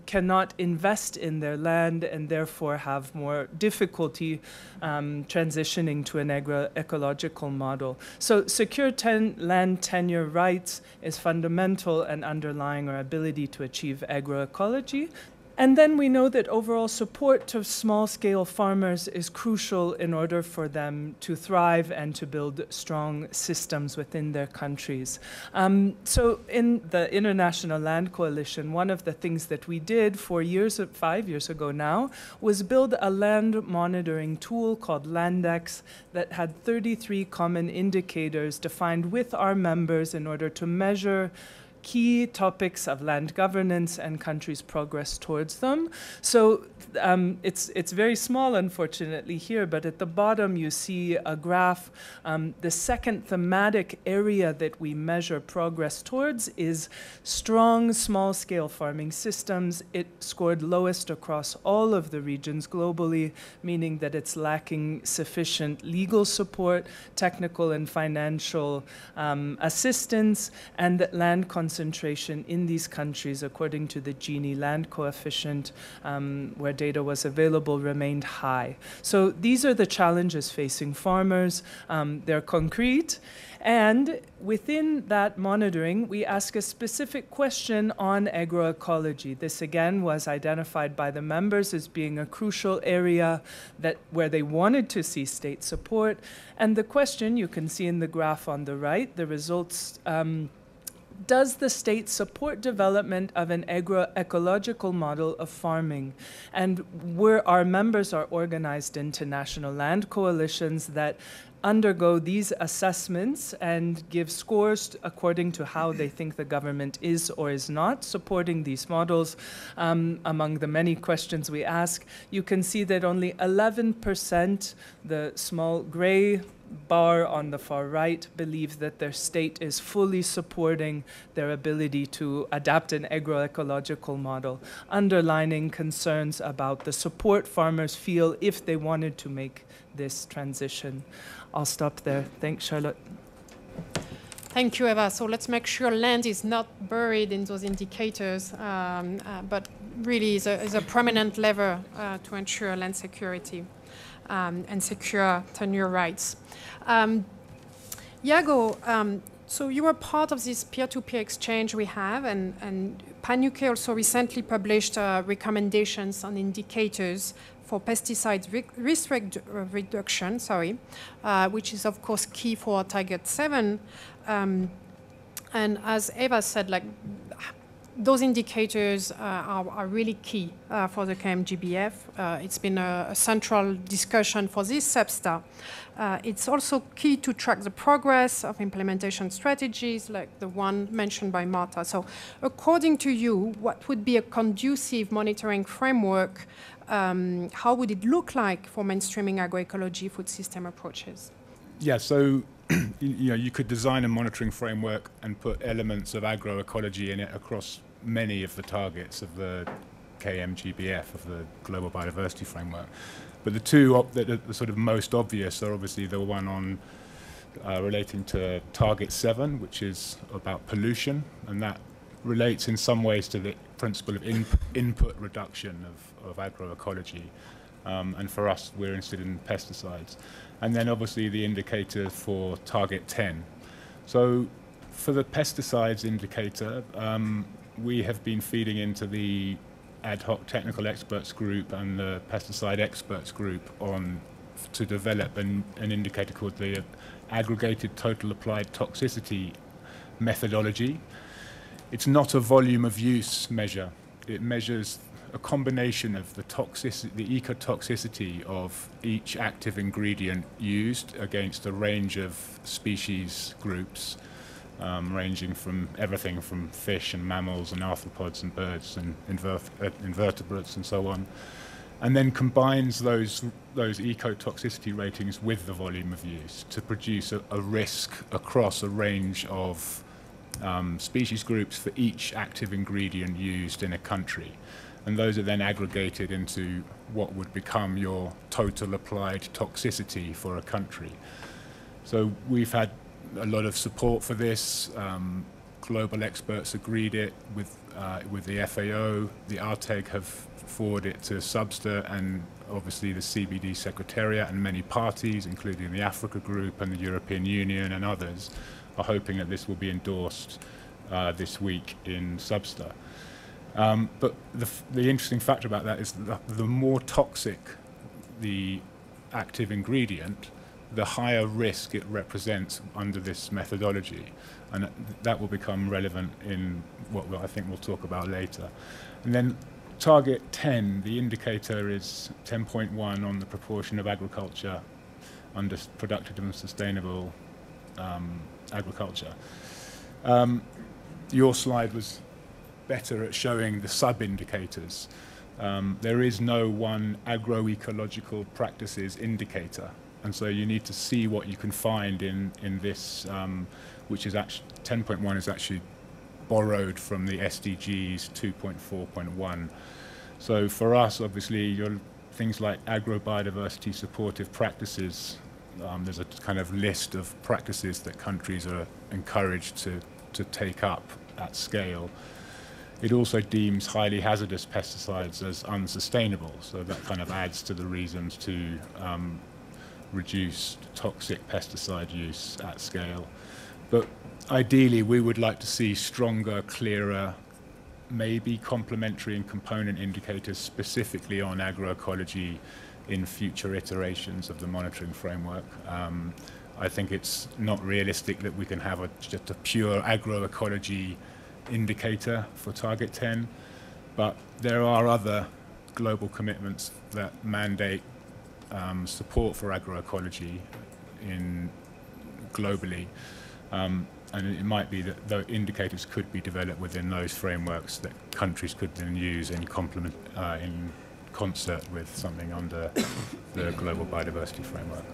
cannot invest in their land and therefore have more difficulty transitioning to an agroecological model. So secure land tenure rights is fundamental and underlying our ability to achieve agroecology. And then we know that overall support to small-scale farmers is crucial in order for them to thrive and to build strong systems within their countries. So in the International Land Coalition, one of the things that we did 5 years ago now, was build a land monitoring tool called Landex that had 33 common indicators defined with our members in order to measure key topics of land governance and countries' progress towards them. So it's very small, unfortunately, here, but at the bottom you see a graph. The second thematic area that we measure progress towards is strong small-scale farming systems. It scored lowest across all of the regions globally, meaning that it's lacking sufficient legal support, technical and financial assistance, and that land conservation concentration in these countries, according to the Gini land coefficient, where data was available, remained high. So these are the challenges facing farmers. They're concrete. And within that monitoring, we ask a specific question on agroecology. This, again, was identified by the members as being a crucial area where they wanted to see state support. And the question, you can see in the graph on the right, the results, does the state support development of an agroecological model of farming? And our members are organized into national land coalitions that undergo these assessments and give scores according to how they think the government is or is not supporting these models. Among the many questions we ask, you can see that only 11%, the small gray bar on the far right, believe that their state is fully supporting their ability to adapt an agroecological model, underlining concerns about the support farmers feel if they wanted to make this transition. I'll stop there. Thanks, Charlotte. Thank you, Eva. So let's make sure land is not buried in those indicators, but really is a prominent lever to ensure land security and secure tenure rights. Iago, so you were part of this peer-to-peer exchange we have, and PAN-UK also recently published recommendations on indicators for pesticide risk reduction, which is of course key for Target 7. And as Eva said, like, those indicators are really key for the KMGBF. It's been a central discussion for this SBSTA. It's also key to track the progress of implementation strategies like the one mentioned by Marta. So according to you, what would be a conducive monitoring framework? How would it look like for mainstreaming agroecology food system approaches? Yeah, so you could design a monitoring framework and put elements of agroecology in it across many of the targets of the KMGBF, of the Global Biodiversity Framework. But the two that are the sort of most obvious are obviously the one on relating to Target 7, which is about pollution, and that relates in some ways to the principle of input reduction of agroecology. And for us, we're interested in pesticides. And then obviously the indicator for Target 10. So for the pesticides indicator, we have been feeding into the ad hoc technical experts group and the pesticide experts group to develop an indicator called the aggregated total applied toxicity methodology. It's not a volume of use measure. It measures a combination of the ecotoxicity of each active ingredient used against a range of species groups, ranging from everything from fish and mammals and arthropods and birds and invertebrates and so on, and then combines those ecotoxicity ratings with the volume of use to produce a risk across a range of species groups for each active ingredient used in a country. And those are then aggregated into what would become your total applied toxicity for a country. So we've had a lot of support for this. Global experts agreed it with the FAO. The RTEG have forwarded it to SBSTA, and obviously the CBD Secretariat and many parties, including the Africa Group and the European Union and others, are hoping that this will be endorsed this week in SBSTA. But the interesting factor about that is that the more toxic the active ingredient, the higher risk it represents under this methodology. And that will become relevant in what I think we'll talk about later. And then Target 10, the indicator is 10.1 on the proportion of agriculture under productive and sustainable agriculture. Your slide was better at showing the sub-indicators. There is no one agroecological practices indicator, and so you need to see what you can find in this, which is actually 10.1 is actually borrowed from the SDGs 2.4.1. So for us, obviously, things like agro-biodiversity supportive practices, there's a kind of list of practices that countries are encouraged to to take up at scale. It also deems highly hazardous pesticides as unsustainable, so that kind of adds to the reasons to reduce toxic pesticide use at scale. But ideally, we would like to see stronger, clearer, maybe complementary and component indicators specifically on agroecology in future iterations of the monitoring framework. I think it's not realistic that we can have just a pure agroecology indicator for Target 10, but there are other global commitments that mandate support for agroecology globally, and it might be that the indicators could be developed within those frameworks that countries could then use in concert with something under the global biodiversity framework.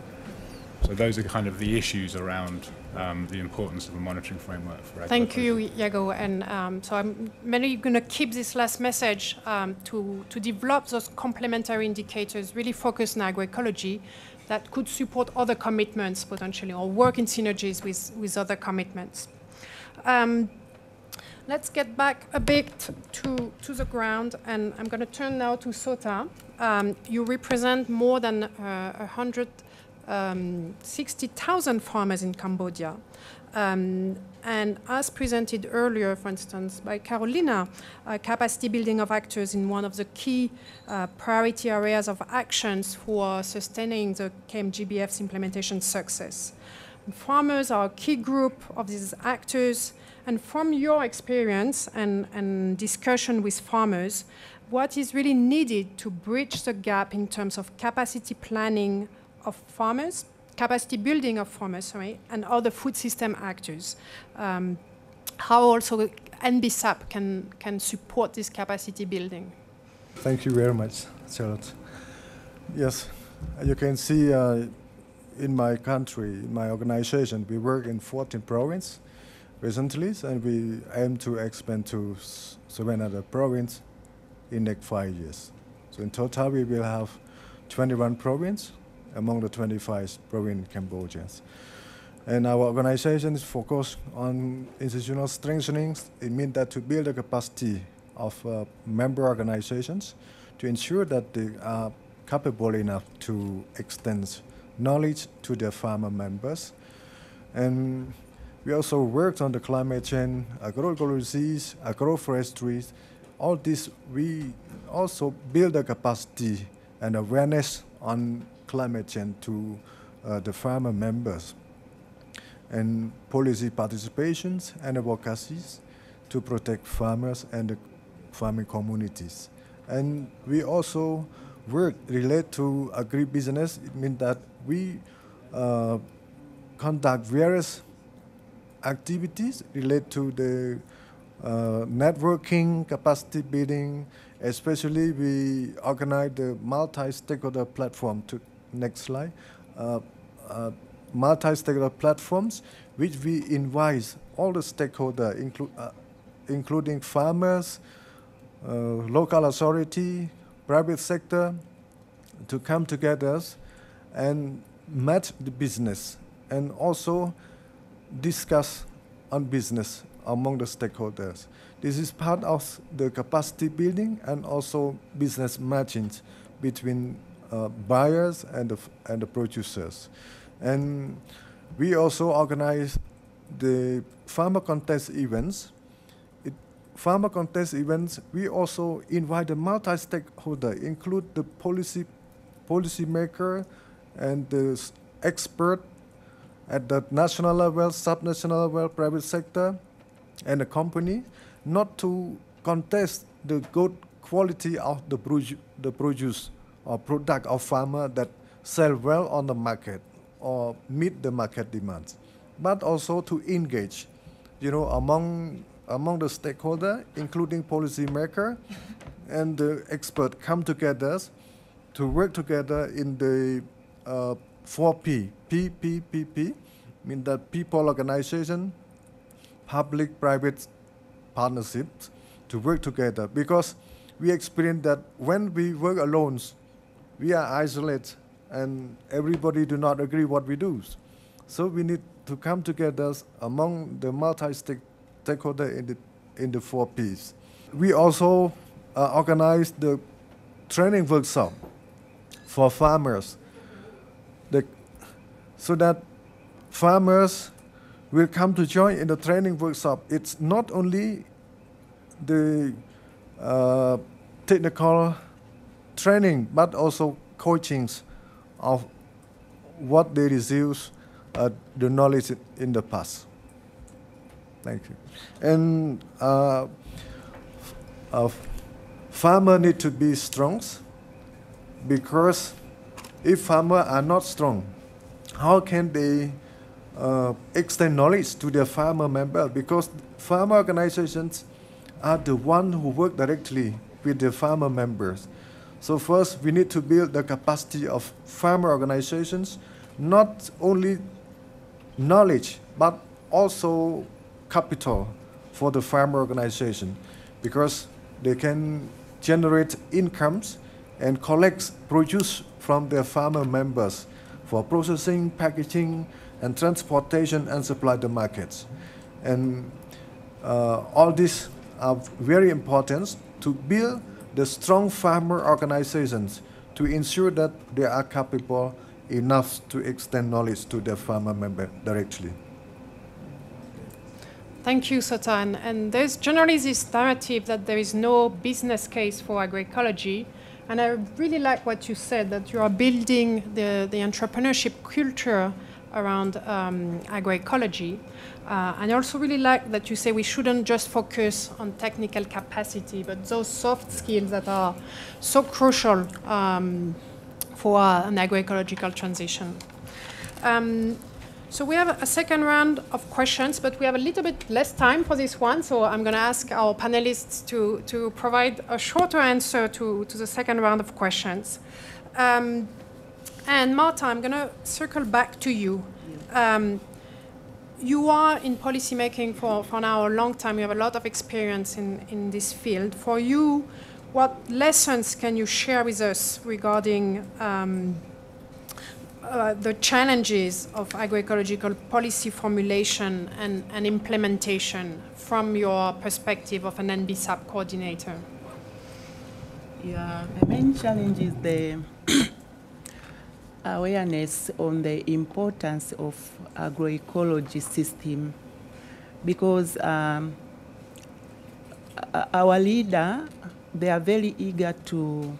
So those are kind of the issues around the importance of a monitoring framework for agroecology. Thank you, Iago. And so I'm mainly going to keep this last message to develop those complementary indicators, really focus on agroecology, that could support other commitments potentially, or work in synergies with other commitments. Let's get back a bit to the ground, and I'm going to turn now to Sota. You represent more than 160,000 farmers in Cambodia. And as presented earlier, for instance, by Carolina, capacity building of actors in one of the key priority areas of actions for sustaining the KMGBF's implementation success. And farmers are a key group of these actors, and from your experience and discussion with farmers, what is really needed to bridge the gap in terms of capacity planning of farmers, capacity building of farmers, sorry, and other food system actors. How also NBSAP can support this capacity building. Thank you very much, Charlotte. Yes, you can see in my country, in my organization, we work in 14 provinces recently, and we aim to expand to 7 other provinces in the next 5 years. So in total, we will have 21 provinces among the 25 province Cambodians. And our organization is focused on institutional strengthening. It means that to build the capacity of member organizations to ensure that they are capable enough to extend knowledge to their farmer members. And we also worked on the climate change, agroecology, agroforestry. All this, we also build the capacity and awareness on climate change to the farmer members, and policy participations and advocacies to protect farmers and the farming communities. And we also work related to agribusiness. It means that we conduct various activities related to the networking, capacity building. Especially, we organize the multi-stakeholder platform. Next slide. Multi-stakeholder platforms, which we invite all the stakeholders, including farmers, local authority, private sector, to come together and match the business and also discuss on business among the stakeholders. This is part of the capacity building and also business matching between buyers and the producers. And we also organize the farmer contest events. Farmer contest events, we also invite the multi-stakeholder, include the policymaker and the expert at the national level, subnational level, private sector, and the company, not to contest the good quality of the produce or product of farmer that sell well on the market or meet the market demands, but also to engage, among the stakeholder, including policymaker and the expert, come together to work together in the 4P, PPPP, mean that people, organization, public-private partnerships to work together, because we experience that when we work alone, we are isolated and everybody do not agree what we do. So we need to come together among the multi-stakeholder stakeholders in the 4 Ps. We also organized the training workshop for farmers, so that farmers will come to join in the training workshop. It's not only the technical training, but also coachings of what they receive the knowledge in the past. Thank you. And farmers need to be strong, because if farmers are not strong, how can they extend knowledge to their farmer members? Because farmer organizations are the ones who work directly with the farmer members. So first, we need to build the capacity of farmer organizations, not only knowledge, but also capital for the farmer organization, because they can generate incomes and collect produce from their farmer members for processing, packaging, and transportation and supply the markets. And all these are very important to build the strong farmer organizations to ensure that they are capable enough to extend knowledge to their farmer member directly. Thank you, Sota. And there's generally this narrative that there is no business case for agroecology. And I really like what you said, that you are building the entrepreneurship culture around agroecology. And I also really like that you say we shouldn't just focus on technical capacity, but those soft skills that are so crucial for an agroecological transition. So we have a second round of questions, but we have a little bit less time for this one. So I'm going to ask our panelists to provide a shorter answer to the second round of questions. And Marta, I'm going to circle back to you. You are in policymaking for now a long time. You have a lot of experience in this field. For you, what lessons can you share with us regarding the challenges of agroecological policy formulation and implementation from your perspective of an NBSAP coordinator? Yeah, the main challenge is the awareness on the importance of agroecology system, because our leader, they are very eager to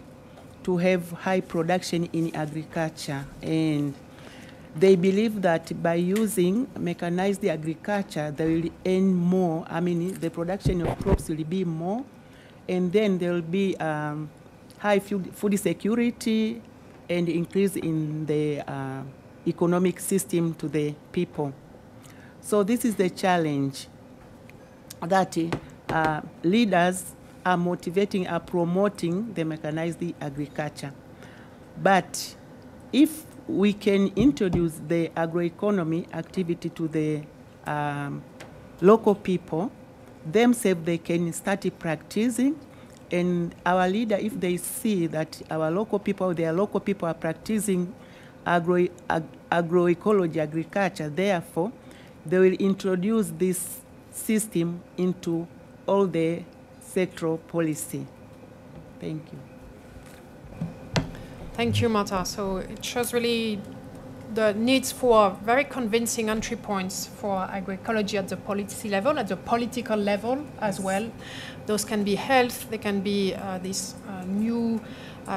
have high production in agriculture, and they believe that by using mechanized agriculture, they will earn more. I mean, the production of crops will be more, and then there will be high food security and increase in the economic system to the people. So this is the challenge that leaders are motivating, are promoting the mechanized agriculture. But if we can introduce the agroeconomy activity to the local people, themselves they can start practicing, and our leader, if they see that our local people, their local people are practicing agroecology agriculture, therefore they will introduce this system into all the sectoral policy. Thank you. Thank you, Marta. So it shows really the needs for very convincing entry points for agroecology at the policy level, at the political level as well. Those can be health, they can be this new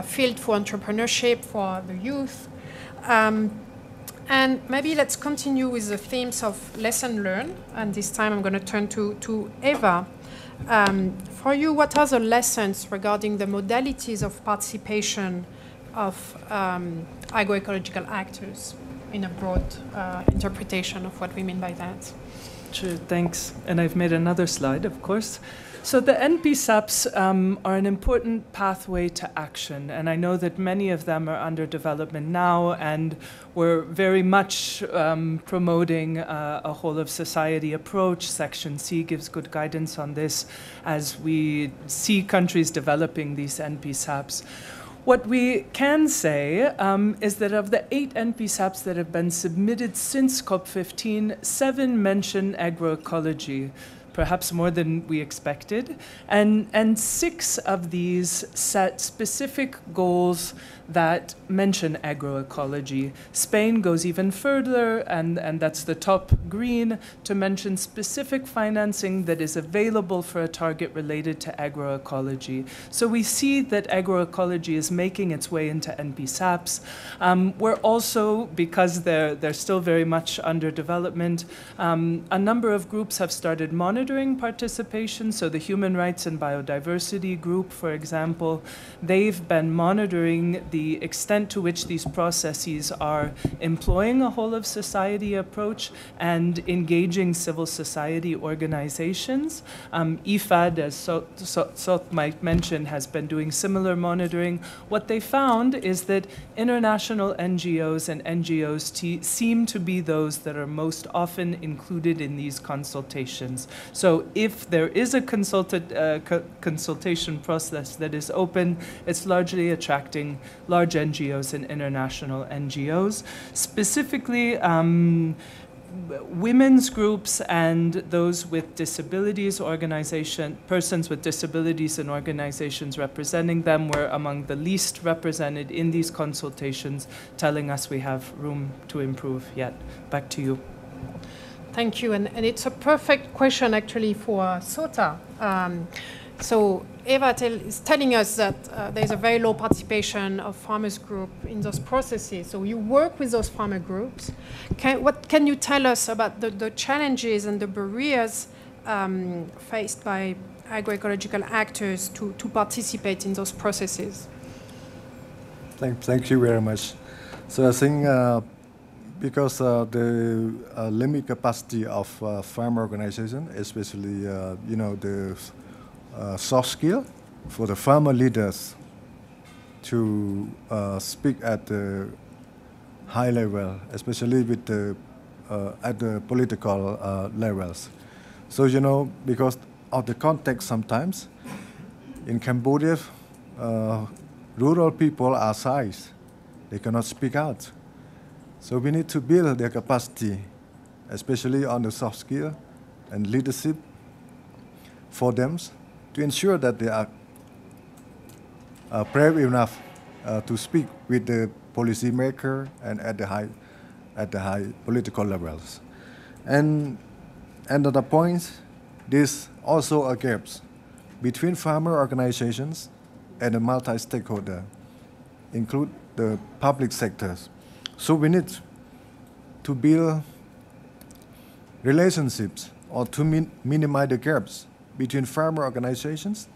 field for entrepreneurship for the youth. And maybe let's continue with the themes of lesson learned. And this time I'm going to turn to Eva. For you, what are the lessons regarding the modalities of participation of agroecological actors in a broad interpretation of what we mean by that? Sure, thanks. And I've made another slide, of course. So the NBSAPs are an important pathway to action, and I know that many of them are under development now, and we're very much promoting a whole-of-society approach. Section C gives good guidance on this as we see countries developing these NBSAPs. What we can say is that of the 8 NBSAPs that have been submitted since COP15, 7 mention agroecology. perhaps more than we expected. And 6 of these set specific goals that mention agroecology. Spain goes even further, and that's the top green, to mention specific financing that is available for a target related to agroecology. So we see that agroecology is making its way into NBSAPs. We're also, because they're still very much under development, a number of groups have started monitoring participation. So the Human Rights and Biodiversity group, for example, they've been monitoring the extent to which these processes are employing a whole-of-society approach and engaging civil society organizations. IFAD, as Sok might mention, has been doing similar monitoring. What they found is that international NGOs and NGOs seem to be those that are most often included in these consultations. So if there is a consultation process that is open, it's largely attracting large NGOs and international NGOs. Specifically, women's groups and those with disabilities persons with disabilities and organizations representing them were among the least represented in these consultations, telling us we have room to improve yet. Back to you. Thank you, and it's a perfect question actually for Sota. So Eva is telling us that there's a very low participation of farmers group in those processes. So you work with those farmer groups. What can you tell us about the challenges and the barriers faced by agroecological actors to participate in those processes? Thank you very much. So I think because the limited capacity of farm organization, especially the soft skill for the farmer leaders to speak at the high level, especially with at the political levels. So because of the context, sometimes in Cambodia, rural people are shy; they cannot speak out. So we need to build their capacity, especially on the soft skill and leadership for them, to ensure that they are brave enough to speak with the policymaker and at the high political levels. And another point, there's also a gap between farmer organizations and the multi-stakeholder, include the public sectors. So we need to build relationships or to minimize the gaps between farmer organizations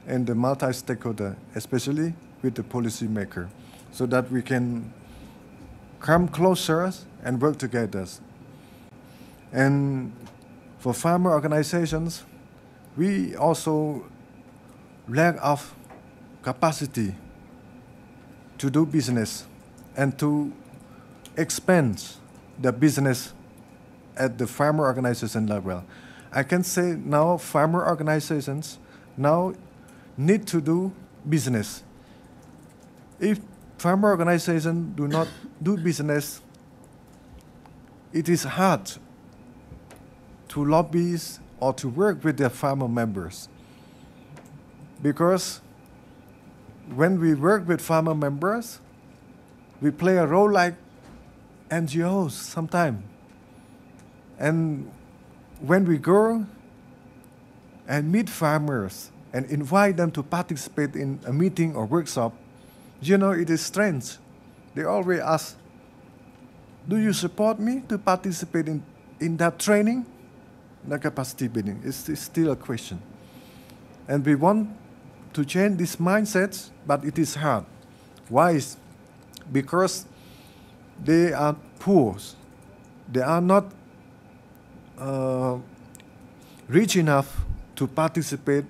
and the multi-stakeholder, especially with the policymaker, so that we can come closer and work together. And for farmer organizations, we also lack of capacity to do business and to expand the business at the farmer organization level. I can say now farmer organizations now need to do business. If farmer organizations do not do business, it is hard to lobby or to work with their farmer members. Because when we work with farmer members, we play a role like NGOs sometimes. And when we go and meet farmers and invite them to participate in a meeting or workshop, it is strange. They always ask, do you support me to participate in that training? The capacity building is still a question. And we want to change this mindset, but it is hard. Why? Because they are poor. They are not rich enough to participate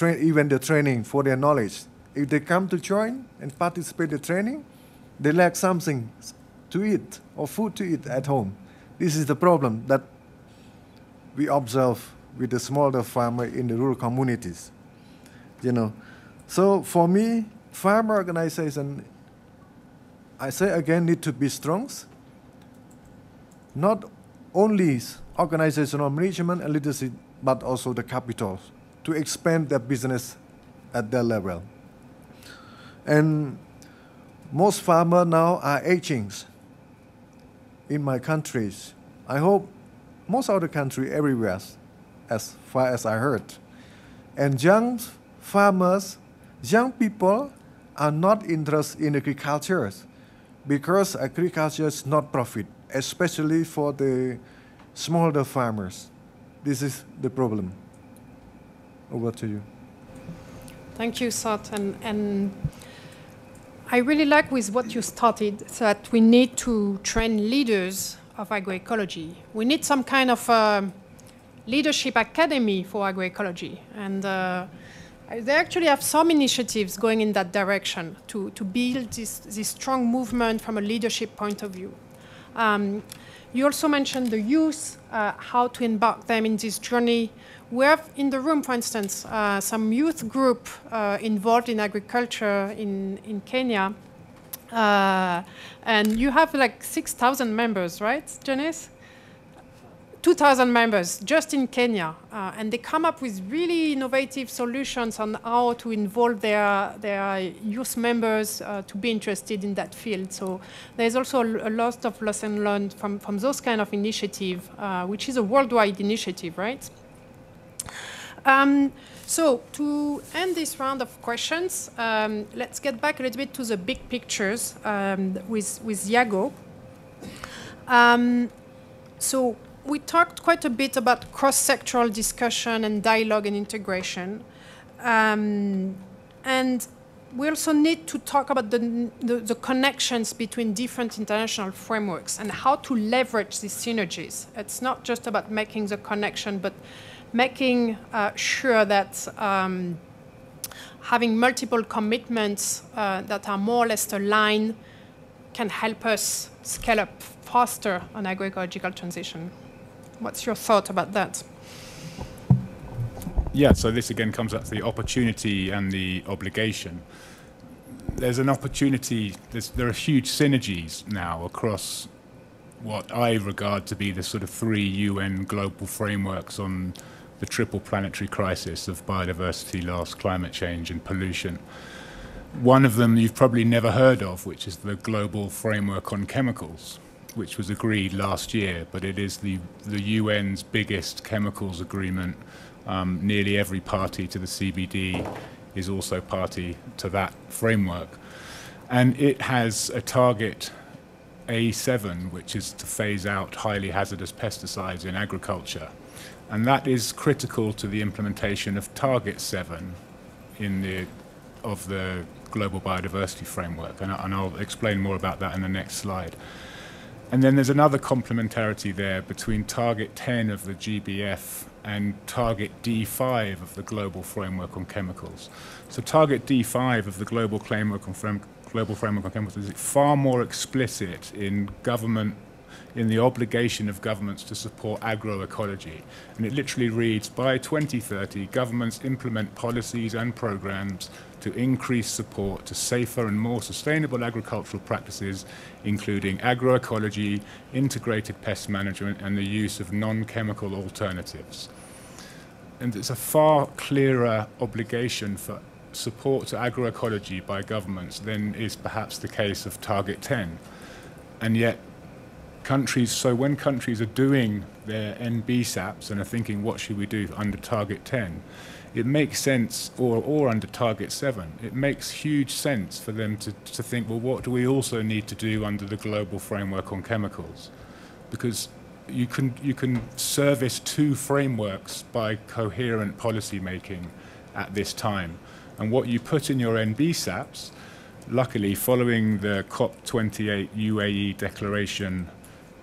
even the training for their knowledge. If they come to join and participate in the training, they lack something to eat or food to eat at home. This is the problem that we observe with the smaller farmer in the rural communities. So for me, farmer organization, I say again, need to be strong. Not only organizational management and leadership but also the capital to expand their business at their level. And most farmers now are aging in my countries. I hope most of the country everywhere, as far as I heard. And young farmers, young people are not interested in agriculture because agriculture is not profit, especially for the smaller farmers. This is the problem. Over to you. Thank you, Sat. And I really like with what you started, that we need to train leaders of agroecology. We need some kind of leadership academy for agroecology. And they actually have some initiatives going in that direction to build this strong movement from a leadership point of view. You also mentioned the youth, how to embark them in this journey. We have in the room, for instance, some youth group involved in agriculture in Kenya. And you have like 6,000 members, right, Janice? 2,000 members just in Kenya. And they come up with really innovative solutions on how to involve their youth members to be interested in that field. So there's also a lot of lessons learned from those kind of initiative, which is a worldwide initiative, right? So to end this round of questions, let's get back a little bit to the big pictures with Iago. So we talked quite a bit about cross-sectoral discussion and dialogue and integration. And we also need to talk about the connections between different international frameworks and how to leverage these synergies. It's not just about making the connection, but making sure that having multiple commitments that are more or less aligned can help us scale up faster on agroecological transition. What's your thought about that? Yeah, so this again comes up to the opportunity and the obligation. There's an opportunity, there are huge synergies now across what I regard to be the sort of 3 UN global frameworks on the triple planetary crisis of biodiversity, loss, climate change and pollution. One of them you've probably never heard of, which is the Global Framework on Chemicals, which was agreed last year, but it is the UN's biggest chemicals agreement. Nearly every party to the CBD is also party to that framework. And it has a target A7, which is to phase out highly hazardous pesticides in agriculture. And that is critical to the implementation of Target 7 of the Global Biodiversity Framework. And I'll explain more about that in the next slide. And then there's another complementarity there between Target 10 of the GBF and Target D5 of the Global Framework on Chemicals. So Target D5 of the Global Framework on Chemicals is far more explicit in the obligation of governments to support agroecology. And it literally reads, by 2030, governments implement policies and programs to increase support to safer and more sustainable agricultural practices, including agroecology, integrated pest management, and the use of non-chemical alternatives. And it's a far clearer obligation for support to agroecology by governments than is perhaps the case of Target 10. And yet, when countries are doing their NBSAPs and are thinking, what should we do under Target 10? It makes sense, or under Target 7, it makes huge sense for them to think, well, what do we also need to do under the Global Framework on Chemicals? Because you can service 2 frameworks by coherent policy making at this time. And what you put in your NBSAPs, luckily following the COP28 UAE declaration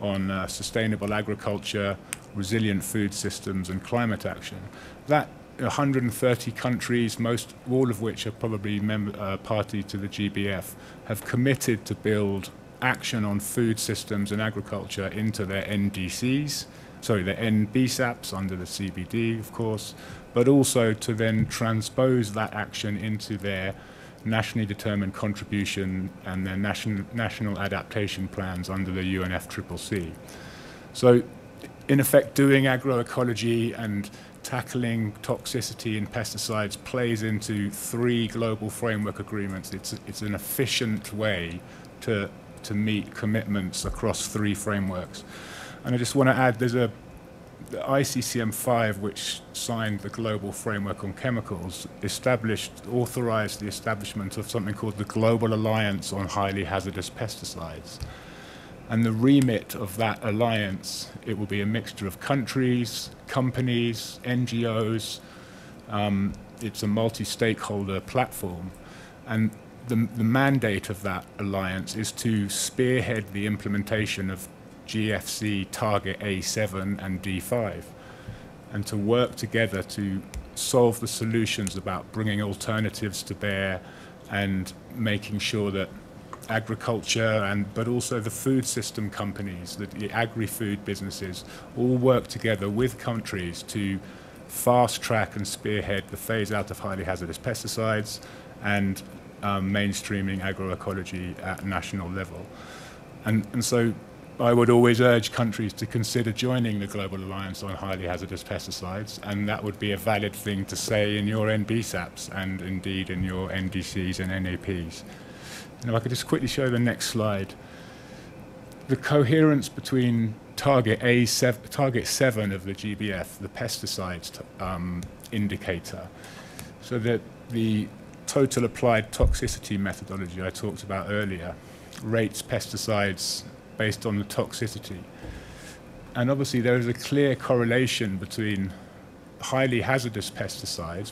on sustainable agriculture, resilient food systems and climate action, that 130 countries, all of which are probably party to the GBF, have committed to build action on food systems and agriculture into their NDCs, their NBSAPs under the CBD, of course, but also to then transpose that action into their nationally determined contribution and their national adaptation plans under the UNFCCC. So, in effect, doing agroecology and tackling toxicity in pesticides plays into 3 global framework agreements. It's an efficient way to meet commitments across 3 frameworks. And I just want to add, there's the ICCM5, which signed the Global Framework on Chemicals, authorized the establishment of something called the Global Alliance on Highly Hazardous Pesticides. And the remit of that alliance, it will be a mixture of countries, companies, NGOs. It's a multi-stakeholder platform. And the mandate of that alliance is to spearhead the implementation of GFC target A7 and D5, and to work together to solve the solutions about bringing alternatives to bear and making sure that agriculture but also the food system companies, the agri-food businesses, all work together with countries to fast track and spearhead the phase out of highly hazardous pesticides and mainstreaming agroecology at national level. And so I would always urge countries to consider joining the Global Alliance on Highly Hazardous Pesticides, and that would be a valid thing to say in your NBSAPs and indeed in your NDCs and NAPs. And if I could just quickly show the next slide. The coherence between target 7 of the GBF, the pesticides indicator, so that the total applied toxicity methodology I talked about earlier rates pesticides based on the toxicity. And obviously there is a clear correlation between highly hazardous pesticides,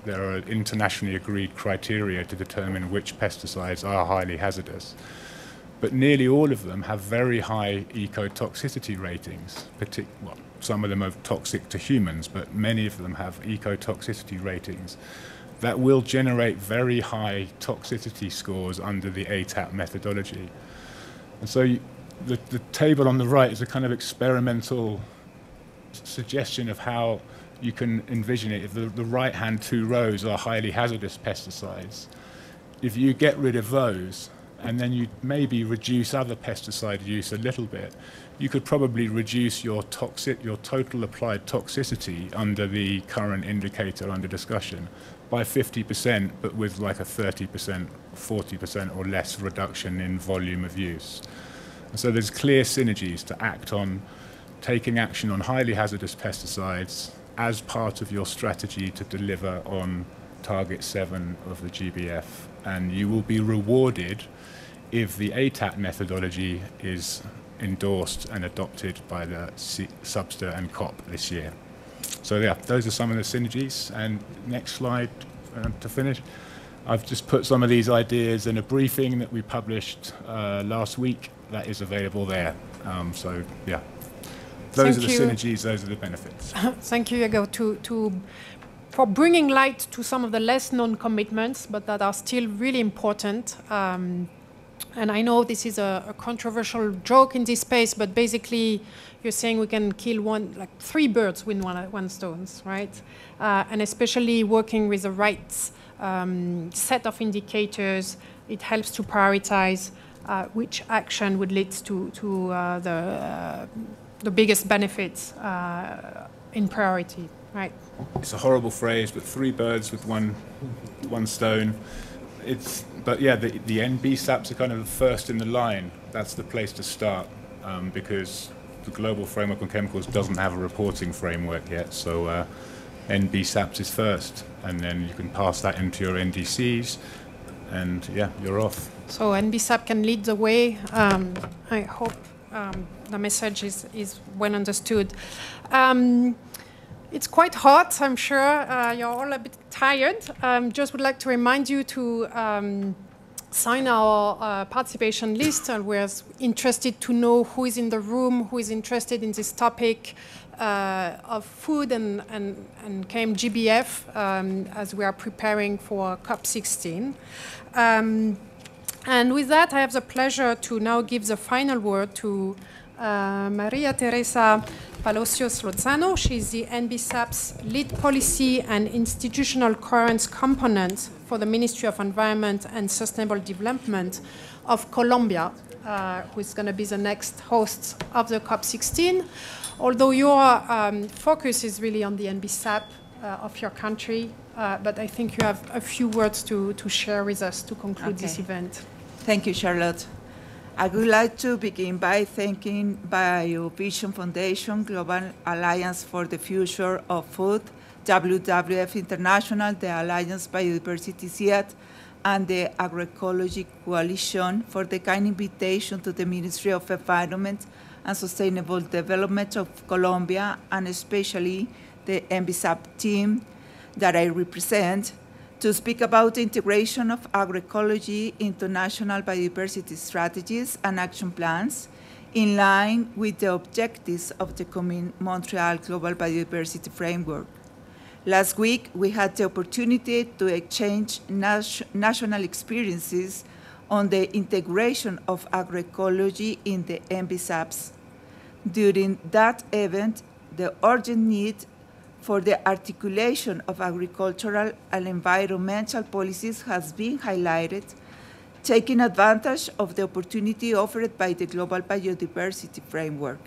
there are internationally agreed criteria to determine which pesticides are highly hazardous. But nearly all of them have very high ecotoxicity ratings. Some of them are toxic to humans, but many of them have ecotoxicity ratings that will generate very high toxicity scores under the ATAP methodology. And so the table on the right is a kind of experimental suggestion of how you can envision it. If the right-hand 2 rows are highly hazardous pesticides, if you get rid of those and then you maybe reduce other pesticide use a little bit, you could probably reduce your total applied toxicity under the current indicator under discussion by 50%, but with like a 30%, 40% or less reduction in volume of use. And so there's clear synergies to act on taking action on highly hazardous pesticides as part of your strategy to deliver on target 7 of the GBF. And you will be rewarded if the ATAP methodology is endorsed and adopted by the SBSTTA and COP this year. So yeah, those are some of the synergies. And next slide to finish. I've just put some of these ideas in a briefing that we published last week. That is available there. So yeah, those are the synergies, those are the benefits. Thank you, Diego, for bringing light to some of the less known commitments, but that are still really important. And I know this is a controversial joke in this space, but basically you're saying we can kill 3 birds with one stone, right? And especially working with the right set of indicators, it helps to prioritize which action would lead to the biggest benefits in priority, right? It's a horrible phrase, but 3 birds with one stone. But yeah, the NBSAPs are kind of the first in the line. That's the place to start because the Global Framework on Chemicals doesn't have a reporting framework yet. So NBSAPs is first, and then you can pass that into your NDCs, and yeah, you're off. So NBSAP can lead the way. I hope the message is well understood. It's quite hot, I'm sure. You're all a bit tired. Just would like to remind you to sign our participation list. And we're interested to know who is in the room, who is interested in this topic of food and KMGBF as we are preparing for COP16. And with that, I have the pleasure to now give the final word to Maria Teresa Palacios Lozano. She's the NBSAP's lead policy and institutional coherence component for the Ministry of Environment and Sustainable Development of Colombia. who is going to be the next host of the COP16. Although your focus is really on the NBSAP of your country, but I think you have a few words to share with us to conclude this event. Thank you, Charlotte. I would like to begin by thanking Biovision Foundation, Global Alliance for the Future of Food, WWF International, the Alliance Biodiversity SEAT, and the Agroecology Coalition for the kind invitation to the Ministry of Environment and Sustainable Development of Colombia, and especially the NBSAP team that I represent, to speak about the integration of agroecology into national biodiversity strategies and action plans in line with the objectives of the Kunming-Montreal Global Biodiversity Framework. Last week, we had the opportunity to exchange national experiences on the integration of agroecology in the NBSAPs. During that event, the urgent need for the articulation of agricultural and environmental policies has been highlighted, taking advantage of the opportunity offered by the Global Biodiversity Framework,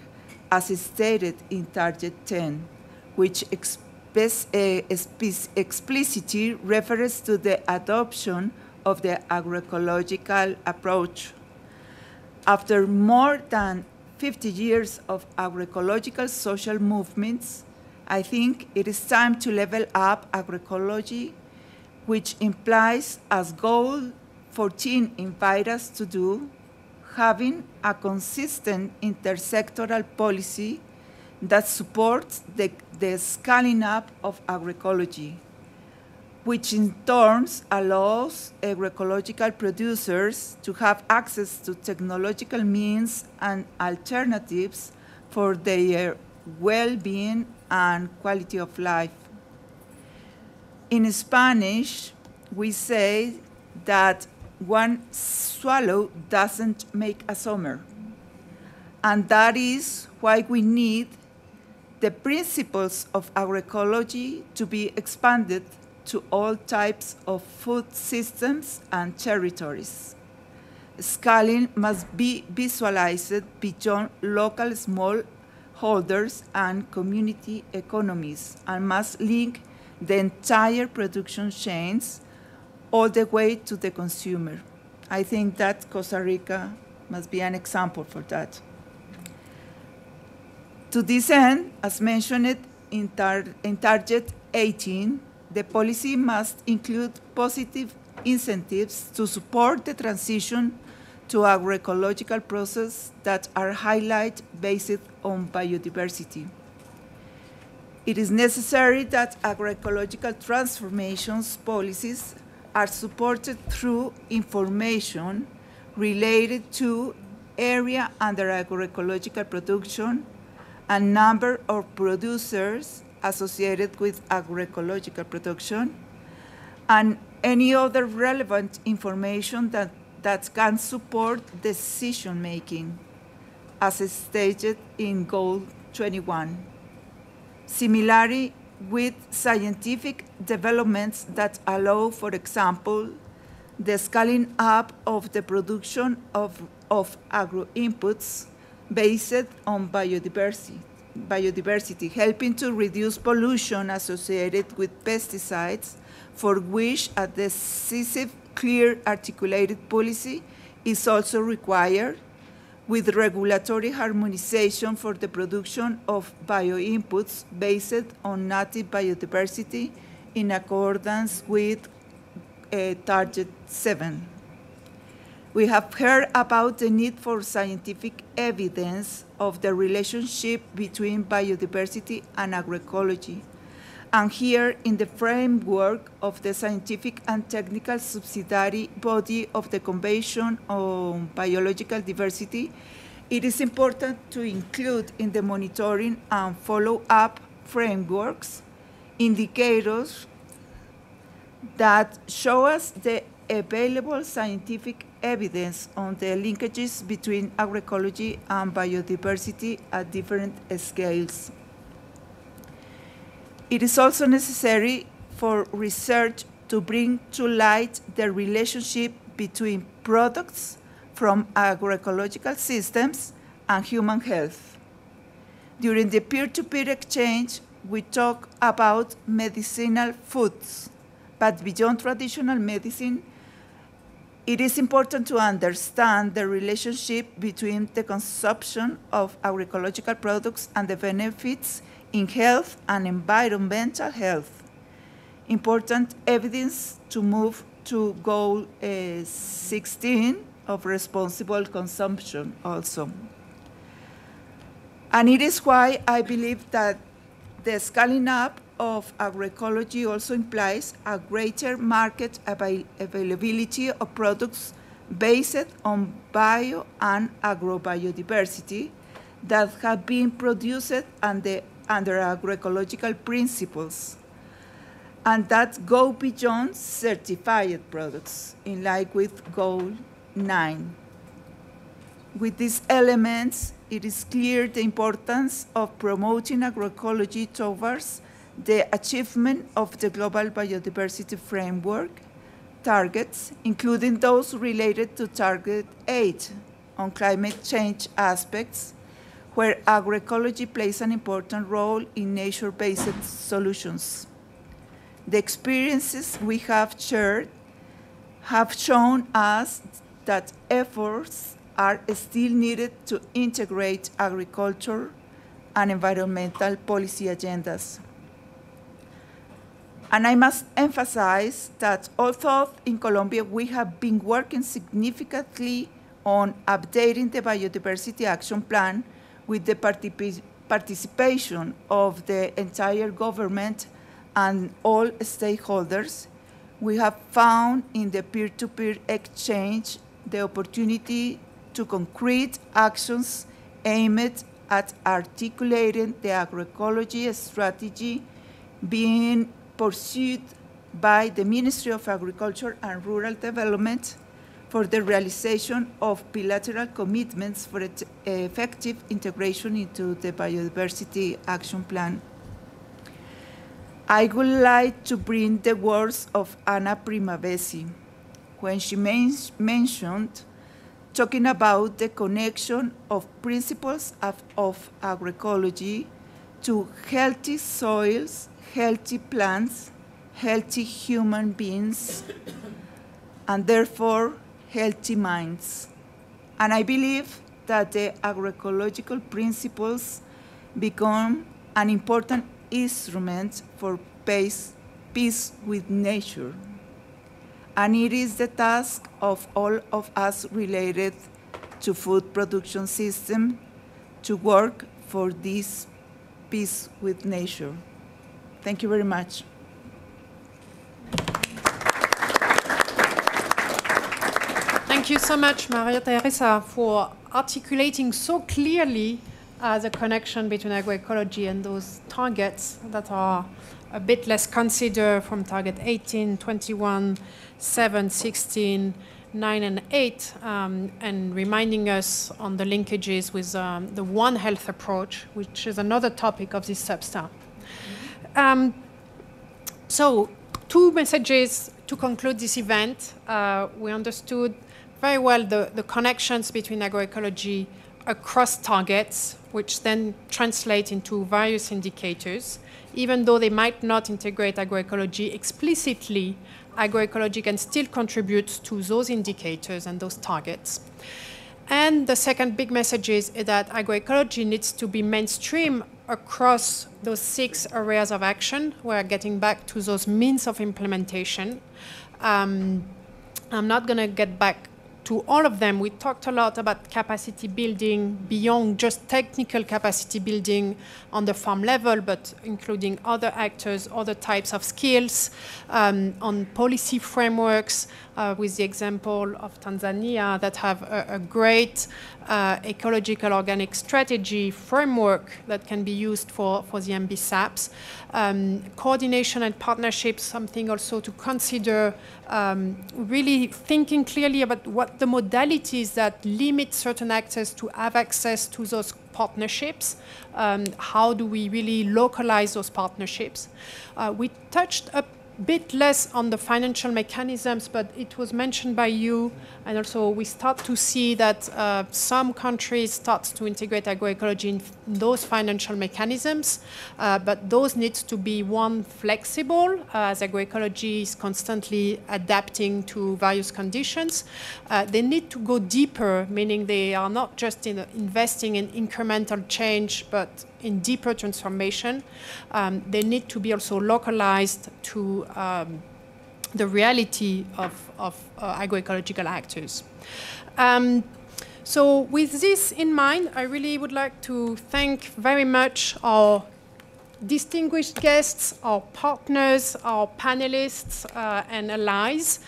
as stated in Target 10, which explicitly refers to the adoption of the agroecological approach. After more than 50 years of agroecological social movements, I think it is time to level up agroecology, which implies, as goal 14 invite us to do, having a consistent intersectoral policy that supports the scaling up of agroecology, which in turn allows agroecological producers to have access to technological means and alternatives for their well-being and quality of life. In Spanish, we say that one swallow doesn't make a summer. And that is why we need the principles of agroecology to be expanded to all types of food systems and territories. Scaling must be visualized beyond local smallholders and community economies and must link the entire production chains all the way to the consumer. I think that Costa Rica must be an example for that. To this end, as mentioned in Target 18, the policy must include positive incentives to support the transition to agroecological processes that are highlighted based on biodiversity. It is necessary that agroecological transformations policies are supported through information related to area under agroecological production and number of producers associated with agroecological production, and any other relevant information that can support decision-making, as stated in Goal 21. Similarly, with scientific developments that allow, for example, the scaling up of the production of agro-inputs based on biodiversity, helping to reduce pollution associated with pesticides, for which a decisive, clear, articulated policy is also required, with regulatory harmonization for the production of bioinputs based on native biodiversity in accordance with Target 7. We have heard about the need for scientific evidence of the relationship between biodiversity and agroecology. And here, in the framework of the scientific and technical subsidiary body of the Convention on Biological Diversity, it is important to include in the monitoring and follow-up frameworks indicators that show us the available scientific evidence on the linkages between agroecology and biodiversity at different scales. It is also necessary for research to bring to light the relationship between products from agroecological systems and human health. During the peer-to-peer exchange, we talk about medicinal foods, but beyond traditional medicine, it is important to understand the relationship between the consumption of agroecological products and the benefits in health and environmental health. Important evidence to move to goal 16 of responsible consumption also. And it is why I believe that the scaling up of agroecology also implies a greater market availability of products based on bio and agrobiodiversity that have been produced under agroecological principles and that go beyond certified products, in line with Goal 9. With these elements, it is clear the importance of promoting agroecology towards the achievement of the Global Biodiversity Framework targets, including those related to Target 8 on climate change aspects, where agroecology plays an important role in nature-based solutions. The experiences we have shared have shown us that efforts are still needed to integrate agriculture and environmental policy agendas. And I must emphasize that although in Colombia we have been working significantly on updating the Biodiversity Action Plan with the participation of the entire government and all stakeholders, we have found in the peer-to-peer exchange the opportunity to concrete actions aimed at articulating the agroecology strategy being pursued by the Ministry of Agriculture and Rural Development for the realization of bilateral commitments for effective integration into the Biodiversity Action Plan. I would like to bring the words of Anna Primavesi when she mentioned talking about the connection of principles of agroecology to healthy soils, healthy plants, healthy human beings, and therefore healthy minds. And I believe that the agroecological principles become an important instrument for peace with nature. And it is the task of all of us related to food production system to work for this peace with nature. Thank you very much. Thank you so much, Maria Teresa, for articulating so clearly the connection between agroecology and those targets that are a bit less considered from target 18, 21, 7, 16, 9, and 8, and reminding us on the linkages with the One Health approach, which is another topic of this substar. So, two messages to conclude this event. We understood very well the connections between agroecology across targets, which then translate into various indicators. Even though they might not integrate agroecology explicitly, agroecology can still contribute to those indicators and those targets. And the second big message is that agroecology needs to be mainstream across those 6 areas of action. We're getting back to those means of implementation. I'm not going to get back to all of them. We talked a lot about capacity building beyond just technical capacity building on the farm level, but including other actors, other types of skills, on policy frameworks, with the example of Tanzania that have a great ecological organic strategy framework that can be used for the NBSAPs. Coordination and partnerships, something also to consider, really thinking clearly about what the modalities that limit certain actors to have access to those partnerships. How do we really localize those partnerships? We touched bit less on the financial mechanisms, but it was mentioned by you, and also we start to see that some countries start to integrate agroecology in those financial mechanisms, but those need to be, one, flexible, as agroecology is constantly adapting to various conditions. They need to go deeper, meaning they are not just investing in incremental change, but in deeper transformation. They need to be also localized to the reality of agroecological actors. So with this in mind, I really would like to thank very much our distinguished guests, our partners, our panelists, and allies.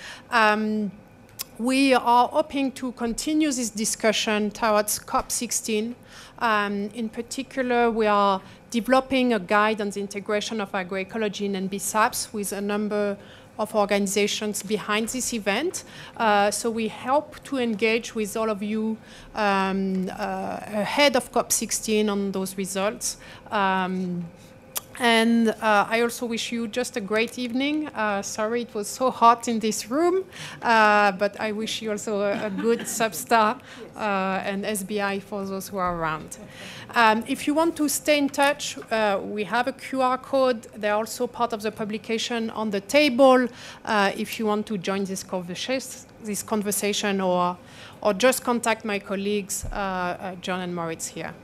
We are hoping to continue this discussion towards COP16. In particular, we are developing a guide on the integration of agroecology in NBSAPs with a number of organizations behind this event. So we hope to engage with all of you ahead of COP16 on those results. And I also wish you just a great evening. Sorry it was so hot in this room, but I wish you also a good Substa and SBI for those who are around. If you want to stay in touch, we have a QR code. They're also part of the publication on the table if you want to join this conversation or just contact my colleagues, John and Moritz here.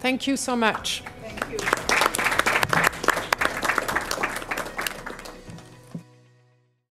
Thank you so much. Thank you.